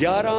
11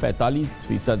45%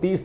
30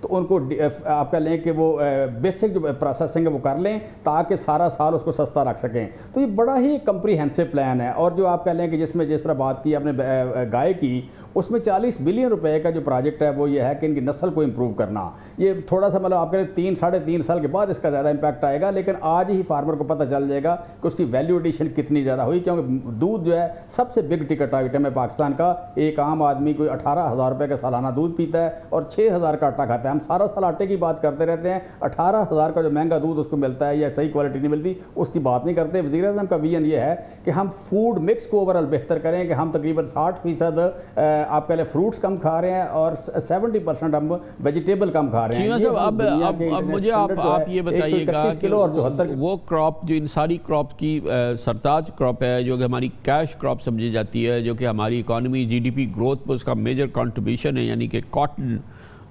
تو ان کو آپ کہہ لیں کہ وہ بیسک جو پروسیسنگ ہے وہ کر لیں تاکہ سارا سال اس کو سستا رکھ سکیں. تو یہ بڑا ہی کمپریہنسو پلان ہے. اور جو آپ کہہ لیں کہ جس میں جس طرح بات کی آپ نے گائے کی, اس میں 40 بلین روپے کا جو پروجیکٹ ہے وہ یہ ہے کہ ان کی نسل کو امپروو کرنا. یہ تھوڑا سا مطلب آپ کہہ 3-3.5 سال کے بعد اس کا زیادہ امپیکٹ آئے گا, لیکن آج ہی فارمر کو پتہ چل جائے گا کہ اس کی ویلیو ایڈیشن کتنی زیادہ ہوئی, کیونکہ دودھ جو ہے سب سے بگ ٹکٹ آئٹم ہے پاکستان کا. ایک عام آدمی کوئی 18,000 روپے کا سالانہ دودھ پیتا ہے اور 6,000 کا آٹا کھاتا ہے. ہم سارا سال آٹے کی بات کرتے رہتے ہیں, 18,000 کا جو مہنگا دودھ اس کو ملتا ہے یا صحیح کوالٹی نہیں ملتی اس کی بات نہیں کرتے. وزیر اعظم کا ویژن یہ ہے کہ ہم فوڈ مکس کو اوورآل بہتر کریں, کہ ہم تقریباً 60% آپ کہہ لیں فروٹس کم کھا رہے ہیں اور 70% ہم ویجیٹیبل کم کھا رہے ہیں. اب مجھے آپ یہ بتائیے گا کہ وہ کراپ جو ان ساری کراپ کی سرتاج کراپ ہے, جو کہ ہماری کیش کراپ سمجھی جاتی ہے, جو کہ ہماری economy G D P growth پر اس کا میجر کنٹریبیوشن ہے, یعنی کہ کاٹن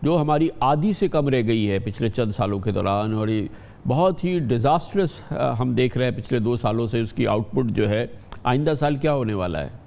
جو ہماری آدھی سے کم رہ گئی ہے پچھلے چند سالوں کے دوران, اور یہ بہت ہی ڈیزاسٹرس ہم دیکھ رہے ہیں پچھلے 2 سالوں سے اس کی آؤٹ پٹ جو ہے. آئندہ سال کیا ہونے والا ہے؟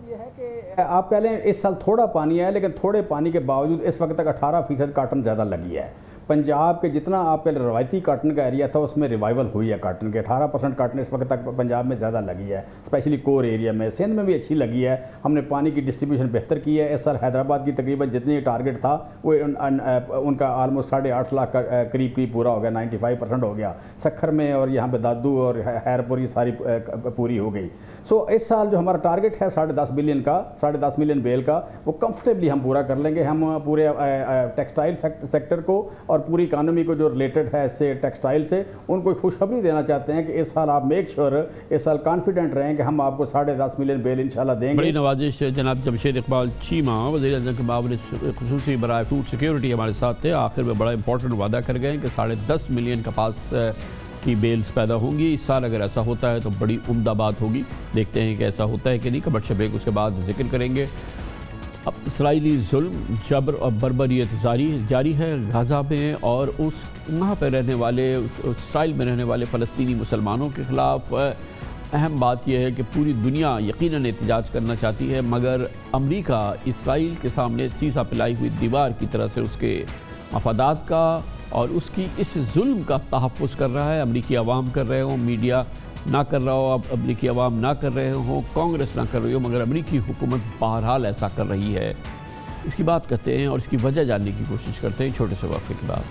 یہ ہے کہ آپ کہہ لیں اس سال تھوڑا پانی ہے, لیکن تھوڑے پانی کے باوجود اس وقت تک 18% کاٹن زیادہ لگی ہے. پنجاب کے جتنا آپ کے روایتی کاٹن کا ایریا تھا اس میں ریوائول ہوئی ہے کاٹن کے. 18% کاٹن اس وقت تک پنجاب میں زیادہ لگی ہے, اسپیشلی کور ایریا میں. سندھ میں بھی اچھی لگی ہے. ہم نے پانی کی ڈسٹریبیوشن بہتر کی ہے. اس سال حیدرآباد کی تقریباً جتنی ٹارگٹ تھا وہ ان کا آلموسٹ 8.5 لاکھ کا قریب پورا ہو گیا, 95% ہو گیا. سکھر میں اور یہاں پہ دادو اور خیر پور یہ ساری پوری ہو گئی. سو اس سال جو ہمارا ٹارگٹ ہے 10.5 بلین کا, 10.5 ملین بیل کا, وہ کمفرٹیبلی ہم پورا کر لیں گے. ہم پورے ٹیکسٹائل سیکٹر کو اور پوری اکانومی کو جو ریلیٹڈ ہے اس سے ٹیکسٹائل سے, ان کو خوشخبری دینا چاہتے ہیں کہ اس سال آپ میک شور اس سال کانفیڈنٹ رہیں کہ ہم آپ کو 10.5 ملین بیل انشاءاللہ دیں گے. بڑی نوازش. جناب جمشید اقبال چیمہ, وزیر اعظم کے معاون خصوصی برائے فوڈ سیکیورٹی ہمارے ساتھ تھے. آخر میں بڑا امپورٹنٹ وعدہ کر گئے کہ 10.5 ملین کپاس کی بیلز پیدا ہوں گی اس سال. اگر ایسا ہوتا ہے تو بڑی عمدہ بات ہوگی. دیکھتے ہیں کہ ایسا ہوتا ہے کہ نہیں. کمرشل بریک اس کے بعد ذکر کریں گے. اب اسرائیلی ظلم, جبر اور بربریت جاری ہے غزہ میں, اور وہاں پہ رہنے والے اسرائیل میں رہنے والے فلسطینی مسلمانوں کے خلاف. اہم بات یہ ہے کہ پوری دنیا یقیناً احتجاج کرنا چاہتی ہے, مگر امریکہ اسرائیل کے سامنے سیسا پلائی ہوئی دیوار کی طرح سے اس کے مفادات کا اور اس کی اس ظلم کا تحفظ کر رہا ہے. امریکی عوام کر رہے ہوں, میڈیا نہ کر رہا ہو, اب امریکی عوام نہ کر رہے ہوں, کانگریس نہ کر رہی ہو, مگر امریکی حکومت بہرحال ایسا کر رہی ہے. اس کی بات کرتے ہیں اور اس کی وجہ جاننے کی کوشش کرتے ہیں چھوٹے سے وقفے کے بعد.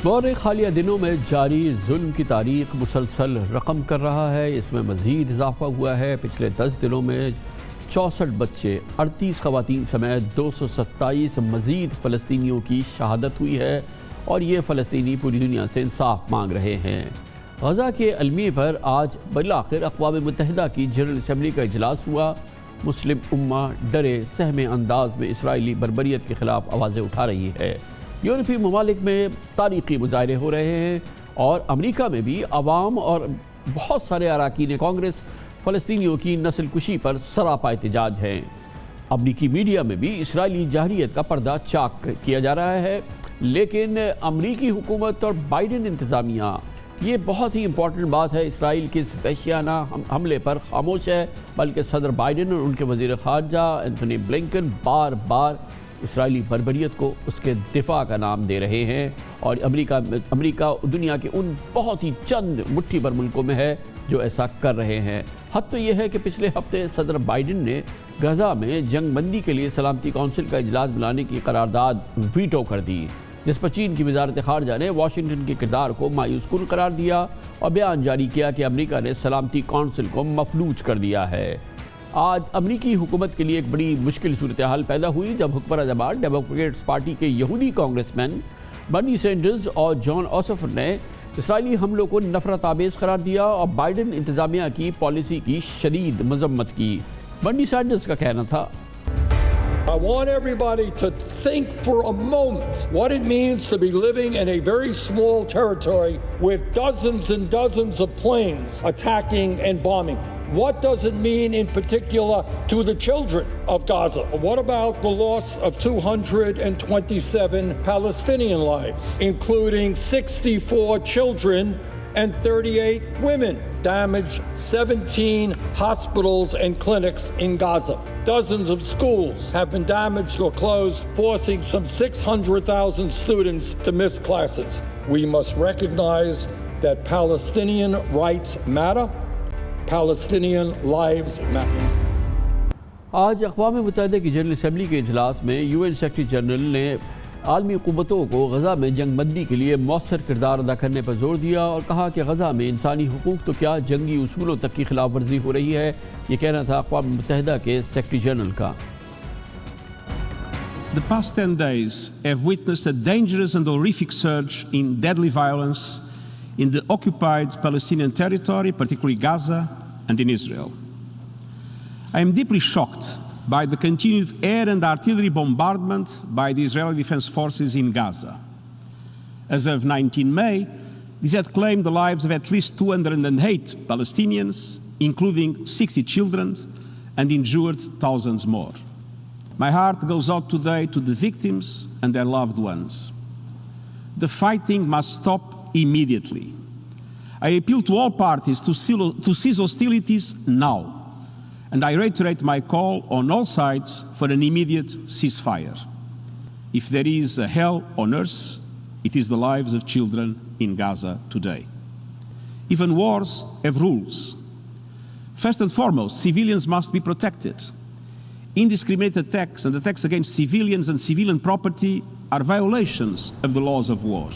دور حالیہ دنوں میں جاری ظلم کی تاریخ مسلسل رقم کر رہا ہے. اس میں مزید اضافہ ہوا ہے. پچھلے 10 دنوں میں 64 بچے, 38 خواتین سمیت 227 مزید فلسطینیوں کی شہادت ہوئی ہے, اور یہ فلسطینی پوری دنیا سے انصاف مانگ رہے ہیں. غزہ کے المیے پر آج بالآخر اقوام متحدہ کی جنرل اسمبلی کا اجلاس ہوا. مسلم امہ ڈرے سہمے انداز میں اسرائیلی بربریت کے خلاف آوازیں اٹھا رہی ہے. یورپی ممالک میں تاریخی مظاہرے ہو رہے ہیں, اور امریکہ میں بھی عوام اور بہت سارے اراکین کانگریس فلسطینیوں کی نسل کشی پر سراپا احتجاج ہیں. امریکی میڈیا میں بھی اسرائیلی جارحیت کا پردہ چاک کیا جا رہا ہے, لیکن امریکی حکومت اور بائیڈن انتظامیہ, یہ بہت ہی امپورٹنٹ بات ہے, اسرائیل کے اس وحشیانہ حملے پر خاموش ہے. بلکہ صدر بائیڈن اور ان کے وزیر خارجہ اینتھونی بلنکن بار بار اسرائیلی بربریت کو اس کے دفاع کا نام دے رہے ہیں, اور امریکہ دنیا کے ان بہت ہی چند مٹھی بھر ملکوں میں ہے جو ایسا کر رہے ہیں. حد تو یہ ہے کہ پچھلے ہفتے صدر بائیڈن نے غزہ میں جنگ بندی کے لیے سلامتی کونسل کا اجلاس بلانے کی قرارداد ویٹو کر دی, جس پر چین کی وزارت خارجہ نے واشنگٹن کے کردار کو مایوس کن قرار دیا اور بیان جاری کیا کہ امریکہ نے سلامتی کونسل کو مفلوج کر دیا ہے. آج امریکی حکومت کے لیے ایک بڑی مشکل صورتحال پیدا ہوئی جب حکمراں جماعت ڈیموکریٹس پارٹی کے یہودی کانگریس مین برنی سینڈرز اور جان اوسف نے اسرائیلی حملوں کو نفرت آمیز قرار دیا اور بائیڈن انتظامیہ کی پالیسی کی شدید مذمت کی. برنی سینڈرز کا کہنا تھا, I want everybody to think for a moment what it means to be living in a very small territory with dozens and dozens of planes attacking and bombing. What does it mean in particular to the children of Gaza? What about the loss of 227 Palestinian lives, including 64 children and 38 women? Damaged 17 hospitals and clinics in Gaza. Dozens of schools have been damaged or closed, forcing some 600,000 students to miss classes. We must recognize that Palestinian rights matter. Palestinian lives matter. آج اقوام متحدہ کی general assembly کے اجلاس میں UN secretary general نے عالمی قوتوں کو غزہ میں جنگ بندی کے لیے مؤثر کردار ادا کرنے پر زور دیا اور کہا کہ غزہ میں انسانی حقوق تو کیا جنگی اصولوں تک کی خلاف ورزی ہو رہی ہے. یہ کہنا تھا اقوام متحدہ کے سیکرٹری جنرل کا. The past 10 days have witnessed a dangerous and horrific surge in deadly violence in the occupied Palestinian territory, particularly Gaza, and in Israel. I am deeply shocked by the continued air and artillery bombardment by the Israeli Defense Forces in Gaza. As of 19 May, this had claimed the lives of at least 208 Palestinians, including 60 children, and injured thousands more. My heart goes out today to the victims and their loved ones. The fighting must stop immediately. I appeal to all parties to cease hostilities now. And I reiterate my call on all sides for an immediate ceasefire. If there is a hell on earth, it is the lives of children in Gaza today. Even wars have rules. First and foremost, civilians must be protected. Indiscriminate attacks and attacks against civilians and civilian property are violations of the laws of war.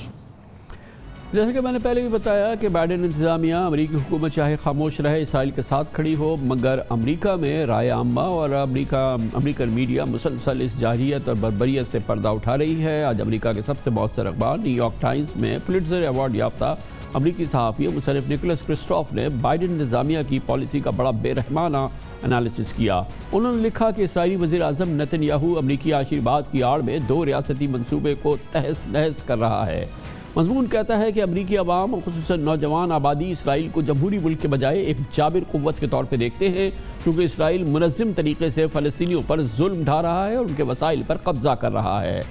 جیسا کہ میں نے پہلے بھی بتایا کہ Biden انتظامیہ امریکی حکومت چاہے خاموش رہے اسرائیل کے ساتھ کھڑی ہو، مگر امریکہ میں رائے عامہ اور امریکن میڈیا مسلسل اس جارحیت اور بربریت سے پردہ اٹھا رہی ہے. آج امریکہ کے سب سے مؤثر اخبار نیو یارک ٹائمز میں پولیٹزر ایوارڈ یافتہ امریکی صحافی و مصنف نکولس کرسٹوف نے بائیڈن انتظامیہ کی پالیسی کا بڑا بے رحمانہ انالیسس کیا. انہوں نے لکھا کہ اسرائیلی وزیر اعظم نتن یاہو امریکی آشیرواد کی آڑ میں 2 ریاستی منصوبے کو تہس نہس کر رہا ہے. مضمون کہتا ہے کہ امریکی عوام اور خصوصاً نوجوان آبادی اسرائیل کو جمہوری ملک کے بجائے ایک جابر قوت کے طور پہ دیکھتے ہیں، کیونکہ اسرائیل منظم طریقے سے فلسطینیوں پر ظلم ڈھا رہا ہے اور ان کے وسائل پر قبضہ کر رہا ہے.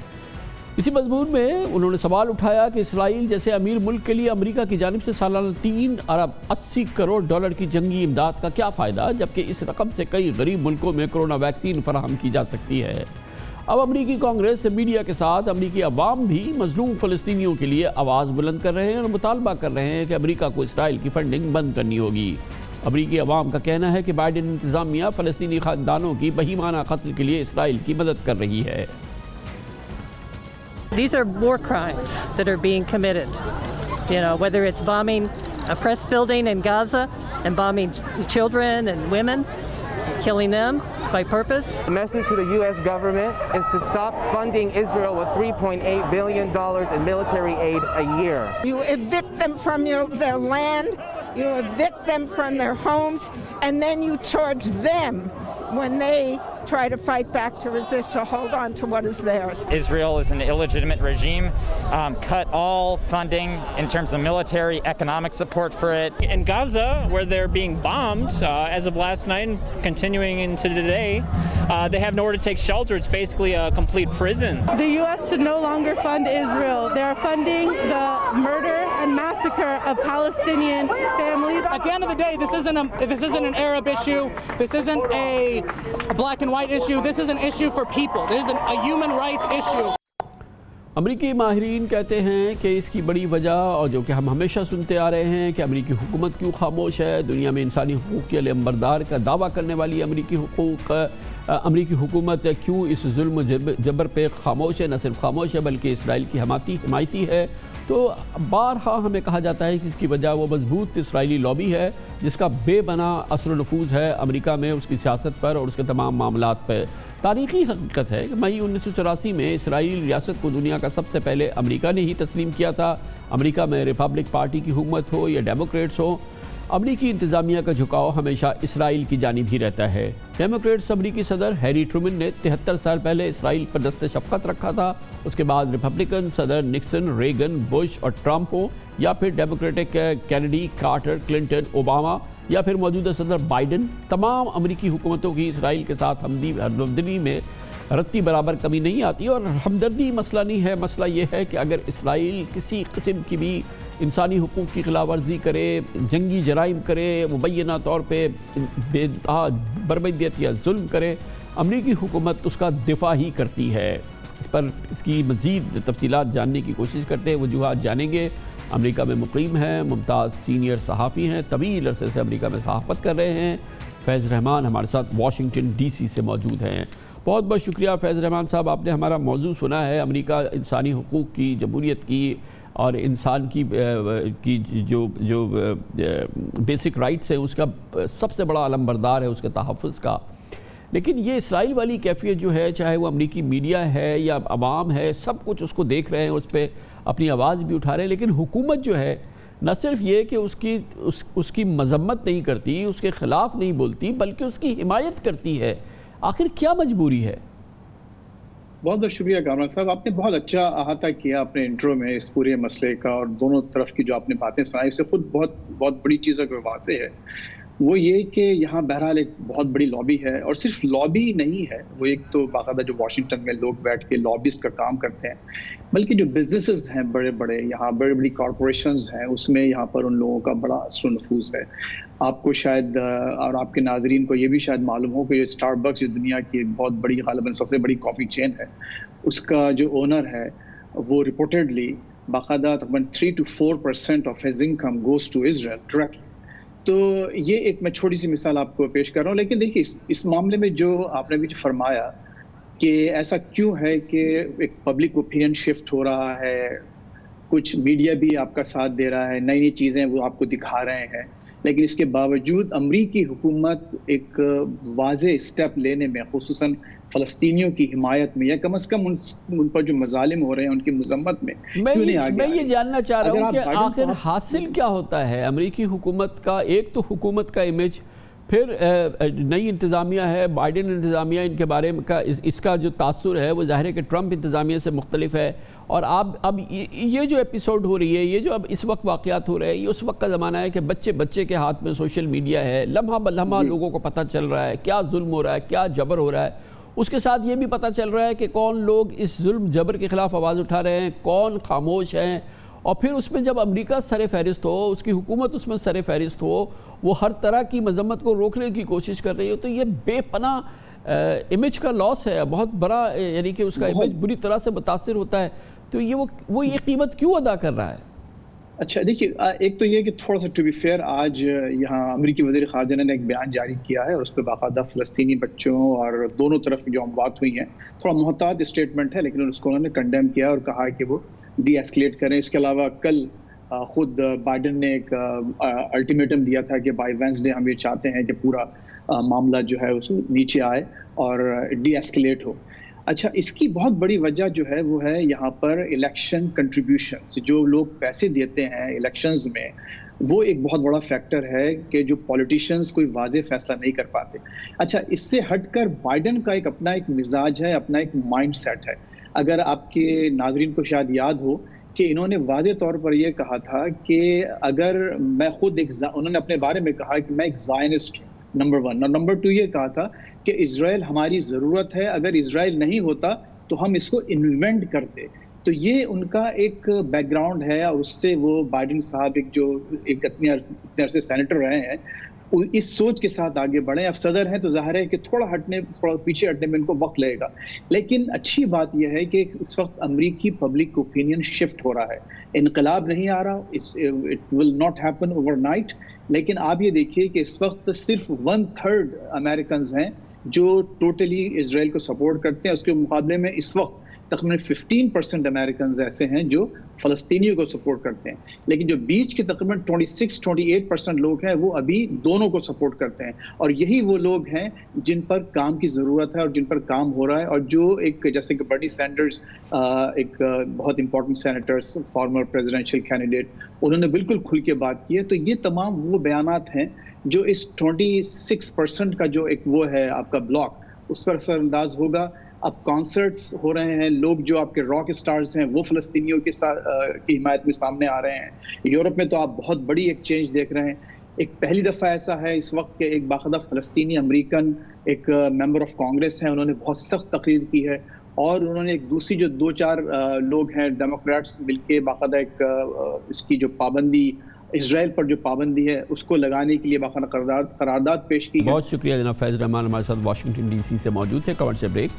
اسی مضمون میں انہوں نے سوال اٹھایا کہ اسرائیل جیسے امیر ملک کے لیے امریکہ کی جانب سے سالانہ 3 ارب 80 کروڑ ڈالر کی جنگی امداد کا کیا فائدہ، جبکہ اس رقم سے کئی غریب ملکوں میں کرونا ویکسین فراہم کی جا سکتی ہے. اب امریکی کانگریس سے میڈیا کے ساتھ امریکی عوام بھی مظلوم فلسطینیوں کے لیے آواز بلند کر رہے ہیں اور مطالبہ کر رہے ہیں کہ امریکہ کو اسرائیل کی فنڈنگ بند کرنی ہوگی. امریکی عوام کا کہنا ہے کہ بائیڈن انتظامیہ فلسطینی خاندانوں کی بہیمانہ قتل کے لیے اسرائیل کی مدد کر رہی ہے. These are war crimes that are being committed. Whether it's bombing a press building in Gaza and bombing children and women, killing them by purpose. The message to the U.S. government is to stop funding Israel with $3.8 billion in military aid a year. You evict them from their land, you evict them from their homes, and then you charge them when they try to fight back, to resist, to hold on to what is theirs. Israel is an illegitimate regime. Cut all funding in terms of military, economic support for it. In Gaza, where they're being bombed, as of last night and continuing into today, they have nowhere to take shelter. It's basically a complete prison. The U.S. should no longer fund Israel. They are funding the murder and massacre of Palestinian families. At the end of the day, this isn't an Arab issue. This isn't a black and white issue. This is an issue for people. This is a human rights issue. امریکی ماہرین کہتے ہیں کہ اس کی بڑی وجہ، اور جو کہ ہم ہمیشہ سنتے آ رہے ہیں، کہ امریکی حکومت کیوں خاموش ہے. دنیا میں انسانی حقوق کے علمبردار کا دعویٰ کرنے والی امریکی حکومت کیوں اس ظلم و جبر پہ خاموش ہے. نہ صرف خاموش ہے بلکہ اسرائیل کی حمایتی ہے. تو بارہا ہمیں کہا جاتا ہے کہ اس کی وجہ وہ مضبوط اسرائیلی لابی ہے جس کا بے پناہ اثر و نفوذ ہے امریکہ میں، اس کی سیاست پر اور اس کے تمام معاملات پہ. تاریخی حقیقت ہے کہ مئی 1984 میں اسرائیل ریاست کو دنیا کا سب سے پہلے امریکہ نے ہی تسلیم کیا تھا. امریکہ میں ریپبلک پارٹی کی حکومت ہو یا ڈیموکریٹس ہو، امریکی انتظامیہ کا جھکاؤ ہمیشہ اسرائیل کی جانب ہی رہتا ہے. ڈیموکریٹس امریکی صدر ہیری ٹرومن نے 73 سال پہلے اسرائیل پر دست شفقت رکھا تھا. اس کے بعد ریپبلکن صدر نکسن، ریگن، بش اور ٹرمپ ہوں، یا پھر Democratic Kennedy, Carter, Clinton, Obama, یا پھر موجودہ صدر بائیڈن، تمام امریکی حکومتوں کی اسرائیل کے ساتھ ہمدردی میں رتی برابر کمی نہیں آتی. اور ہمدردی مسئلہ نہیں ہے، مسئلہ یہ ہے کہ اگر اسرائیل کسی قسم کی بھی انسانی حقوق کی خلاف ورزی کرے، جنگی جرائم کرے، مبینہ طور پہ بے انتہا بربریت یا ظلم کرے، امریکی حکومت اس کا دفاع ہی کرتی ہے. اس پر اس کی مزید تفصیلات جاننے کی کوشش کرتے ہیں. وجوہات جانیں گے. امریکہ میں مقیم ہیں، ممتاز سینئر صحافی ہیں، طویل عرصے سے امریکہ میں صحافت کر رہے ہیں. فیض رحمان ہمارے ساتھ واشنگٹن ڈی سی سے موجود ہیں. بہت بہت شکریہ فیض رحمان صاحب. آپ نے ہمارا موضوع سنا ہے، امریکہ انسانی حقوق کی، جمہوریت کی اور انسان کی جو بیسک رائٹس ہیں اس کا سب سے بڑا علم بردار ہے، اس کے تحفظ کا. لیکن یہ اسرائیل والی کیفیت جو ہے، چاہے وہ امریکی میڈیا ہے یا عوام ہے، سب کچھ اس کو دیکھ رہے ہیں، اس پہ اپنی آواز بھی اٹھا رہے ہیں. لیکن حکومت جو ہے نہ صرف یہ کہ اس کی مذمت نہیں کرتی، اس کے خلاف نہیں بولتی، بلکہ اس کی حمایت کرتی ہے. آخر کیا مجبوری ہے؟ بہت بہت شکریہ کامران صاحب. آپ نے بہت اچھا احاطہ کیا اپنے انٹرو میں اس پورے مسئلے کا، اور دونوں طرف کی جو آپ نے باتیں سنائی اس سے خود بہت بڑی چیز ہے واضح ہے. وہ یہ کہ یہاں بہرحال ایک بہت بڑی لابی ہے، اور صرف لابی نہیں ہے، وہ ایک تو باقاعدہ جو واشنگٹن میں لوگ بیٹھ کے لابیز کا کام کرتے ہیں، بلکہ جو بزنسز ہیں بڑے بڑے، یہاں بڑی بڑی کارپوریشنز ہیں، اس میں یہاں پر ان لوگوں کا بڑا اثر و نفوذ ہے. آپ کو شاید اور آپ کے ناظرین کو یہ بھی شاید معلوم ہو کہ یہ اسٹار بکس جو دنیا کی بہت بڑی، غالباً سب سے بڑی کافی چین ہے، اس کا جو اونر ہے وہ رپورٹڈلی باقاعدہ تقریباً 3 to 4% of his income goes to Israel directly. تو یہ ایک میں چھوٹی سی مثال آپ کو پیش کر رہا ہوں. لیکن دیکھیے اس معاملے میں جو آپ نے بھی فرمایا کہ ایسا کیوں ہے کہ ایک پبلک اوپینین شفٹ ہو رہا ہے، کچھ میڈیا بھی آپ کا ساتھ دے رہا ہے، نئی نئی چیزیں وہ آپ کو دکھا رہے ہیں، لیکن اس کے باوجود امریکی حکومت ایک واضح اسٹیپ لینے میں، خصوصاً فلسطینیوں کی حمایت میں، یا کم از کم ان پر جو مظالم ہو رہے ہیں ان کی مذمت میں میں یہ جاننا چاہ رہا ہوں کہ آخر حاصل کیا ہوتا ہے امریکی حکومت کا؟ ایک تو حکومت کا امیج، پھر نئی انتظامیہ ہے، بائیڈن انتظامیہ، ان کے بارے میں اس کا جو تاثر ہے وہ ظاہر ہے کہ ٹرمپ انتظامیہ سے مختلف ہے. اور اب یہ جو ایپیسوڈ ہو رہی ہے، یہ جو اب اس وقت واقعات ہو رہے ہیں، یہ اس وقت کا زمانہ ہے کہ بچے کے ہاتھ میں سوشل میڈیا ہے، لمحہ بلمحہ لوگوں کو پتہ چل رہا ہے کیا ظلم ہو رہا ہے، کیا جبر ہو رہا ہے. اس کے ساتھ یہ بھی پتہ چل رہا ہے کہ کون لوگ اس ظلم جبر کے خلاف آواز اٹھا رہے ہیں، کون خاموش ہیں. اور پھر اس میں جب امریکہ سر فہرست ہو، اس کی حکومت اس میں سر فہرست ہو، وہ ہر طرح کی مذمت کو روکنے کی کوشش کر رہی ہو، تو یہ بے پناہ امیج کا لاس ہے، بہت بڑا، یعنی کہ اس کا امیج بری طرح سے متاثر ہوتا ہے. تو وہ یہ قیمت کیوں ادا کر رہا ہے؟ اچھا دیکھیے، ایک تو یہ کہ تھوڑا سا ٹو بی فیئر، آج یہاں امریکی وزیر خارجہ نے ایک بیان جاری کیا ہے، اور اس پہ باقاعدہ فلسطینی بچوں اور دونوں طرف جو بات ہوئی ہیں، تھوڑا محتاط اسٹیٹمنٹ ہے، لیکن اس کو انہوں نے کنڈیم کیا اور کہا کہ وہ ڈی ایسکلیٹ کریں. اس کے علاوہ کل خود بائیڈن نے ایک الٹیمیٹم دیا تھا کہ بائی وینسڈے ہم یہ چاہتے ہیں کہ پورا معاملہ جو ہے اس نیچے آئے اور ڈی ایسکلیٹ ہو. اچھا، اس کی بہت بڑی وجہ جو ہے وہ ہے یہاں پر الیکشن کنٹریبیوشنز، جو لوگ پیسے دیتے ہیں الیکشنز میں، وہ ایک بہت بڑا فیکٹر ہے کہ جو پولیٹیشنز کوئی واضح فیصلہ نہیں کر پاتے. اچھا، اس سے ہٹ کر بائیڈن کا اپنا ایک مزاج ہے، اپنا ایک مائنڈ سیٹ ہے. اگر آپ کے ناظرین کو شاید یاد ہو کہ انہوں نے واضح طور پر یہ کہا تھا کہ اگر میں خود انہوں نے اپنے بارے میں کہا کہ میں ایک زائنسٹ ہوں، نمبر 1، اور نمبر 2 یہ کہا تھا کہ اسرائیل ہماری ضرورت ہے، اگر اسرائیل نہیں ہوتا تو ہم اس کو انوینٹ کرتے. تو یہ ان کا ایک بیک گراؤنڈ ہے، اور اس سے وہ بائیڈن صاحب ایک اتنے عرصے سینیٹر رہے ہیں، اس سوچ کے ساتھ آگے بڑھیں. اب صدر ہیں تو ظاہر ہے کہ تھوڑا پیچھے ہٹنے میں ان کو وقت لگے گا. لیکن اچھی بات یہ ہے کہ اس وقت امریکی پبلک اوپینین شفٹ ہو رہا ہے. انقلاب نہیں آ رہا، it will not happen over night, لیکن آپ یہ دیکھیے کہ اس وقت صرف 1/3 امریکنز ہیں جو ٹوٹلی اسرائیل کو سپورٹ کرتے ہیں. اس کے مقابلے میں اس وقت تقریباً 15% امریکنز ایسے ہیں جو فلسطینیوں کو سپورٹ کرتے ہیں. لیکن جو بیچ کے تقریباً 26-28% لوگ ہیں وہ ابھی دونوں کو سپورٹ کرتے ہیں. اور یہی وہ لوگ ہیں جن پر کام کی ضرورت ہے اور جن پر کام ہو رہا ہے. اور جو ایک جیسے کہ برنی سینڈرز، ایک بہت important senator, former presidential candidate, انہوں نے بالکل کھل کے بات کی ہے. تو یہ تمام وہ بیانات ہیں جو اس 26% کا جو ایک وہ ہے آپ کا بلاک، اس پر اثر انداز ہوگا. اب کانسرٹس ہو رہے ہیں، لوگ جو آپ کے راک اسٹارز ہیں وہ فلسطینیوں کی حمایت میں سامنے آ رہے ہیں. یورپ میں تو آپ بہت بڑی ایک چینج دیکھ رہے ہیں. ایک پہلی دفعہ ایسا ہے اس وقت کہ ایک باقاعدہ فلسطینی امریکن ایک ممبر آف کانگریس ہیں، انہوں نے بہت سخت تقریر کی ہے، اور انہوں نے ایک دوسری جو 2-4 لوگ ہیں ڈیموکریٹس مل کے باقاعدہ ایک اس کی جو پابندی اسرائیل پر جو پابندی ہے اس کو لگانے کے لیے باقاعدہ قرارداد پیش کی ہے. بہت شکریہ جناب فیض رحمان ہمارے ساتھ واشنگٹن ڈی سی سے موجود تھے. کمر سے بریک,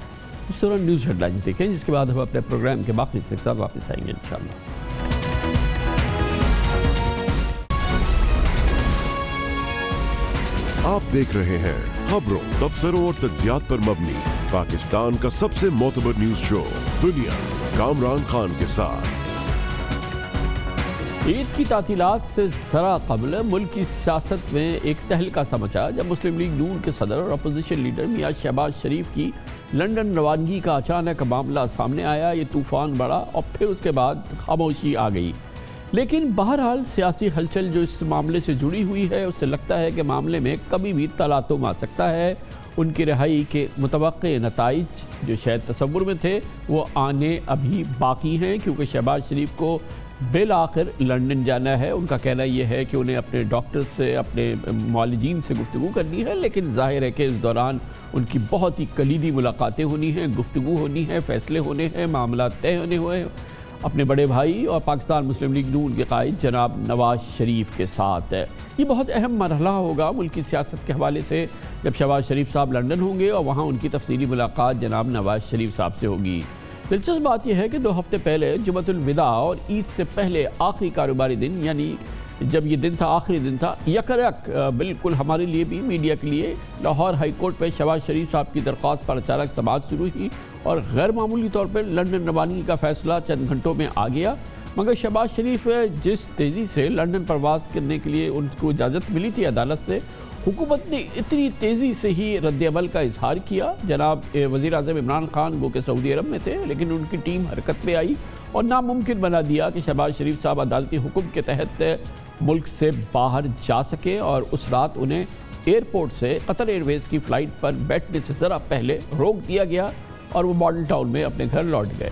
اس دوران نیوز ہیڈ لائنز دیکھیں, جس کے بعد ہم اپنے پروگرام کے باقی حصے کے ساتھ واپس آئیں گے انشاءاللہ. آپ دیکھ رہے ہیں خبروں, تبصروں اور تجزیات پر مبنی پاکستان کا سب سے معتبر نیوز شو دنیا, کامران خان کے ساتھ. عید کی تعطیلات سے ذرا قبل ملک کی سیاست میں ایک تہلکہ سا مچا جب مسلم لیگ نون کے صدر اور اپوزیشن لیڈر میاں شہباز شریف کی لندن روانگی کا اچانک معاملہ سامنے آیا. یہ طوفان بڑھا اور پھر اس کے بعد خاموشی آ گئی. لیکن بہرحال سیاسی ہلچل جو اس معاملے سے جڑی ہوئی ہے, اس سے لگتا ہے کہ معاملے میں کبھی بھی تلاطم آ سکتا ہے. ان کی رہائی کے متوقع نتائج جو شاید تصور میں تھے وہ آنے ابھی باقی ہیں, کیونکہ شہباز شریف کو بالآخر لندن جانا ہے. ان کا کہنا یہ ہے کہ انہیں اپنے ڈاکٹر سے, اپنے معالجین سے گفتگو کرنی ہے, لیکن ظاہر ہے کہ اس دوران ان کی بہت ہی کلیدی ملاقاتیں ہونی ہیں, گفتگو ہونی ہے, فیصلے ہونے ہیں, معاملات طے ہونے ہوئے اپنے بڑے بھائی اور پاکستان مسلم لیگ نون کے قائد جناب نواز شریف کے ساتھ. یہ بہت اہم مرحلہ ہوگا ملک کی سیاست کے حوالے سے جب شہباز شریف صاحب لندن ہوں گے اور وہاں ان کی تفصیلی ملاقات جناب نواز شریف صاحب سے ہوگی. دلچسپ بات یہ ہے کہ 2 ہفتے پہلے جمعۃ الوداع اور عید سے پہلے آخری کاروباری دن, یعنی جب یہ دن تھا, آخری دن تھا, یکریک بالکل ہمارے لیے بھی, میڈیا کے لیے, لاہور ہائی کورٹ میں شہباز شریف صاحب کی درخواست پر اچانک سماعت شروع ہوئی اور غیر معمولی طور پر لندن روانگی کا فیصلہ چند گھنٹوں میں آ گیا. مگر شہباز شریف جس تیزی سے لندن پرواز کرنے کے لیے ان کو اجازت ملی تھی عدالت سے, حکومت نے اتنی تیزی سے ہی رد عمل کا اظہار کیا. جناب وزیر اعظم عمران خان گو کہ سعودی عرب میں تھے, لیکن ان کی ٹیم حرکت میں آئی اور ناممکن بنا دیا کہ شہباز شریف صاحب عدالتی حکم کے تحت ملک سے باہر جا سکے, اور اس رات انہیں ایئرپورٹ سے قطر ایئر ویز کی فلائٹ پر بیٹھنے سے ذرا پہلے روک دیا گیا اور وہ ماڈل ٹاؤن میں اپنے گھر لوٹ گئے.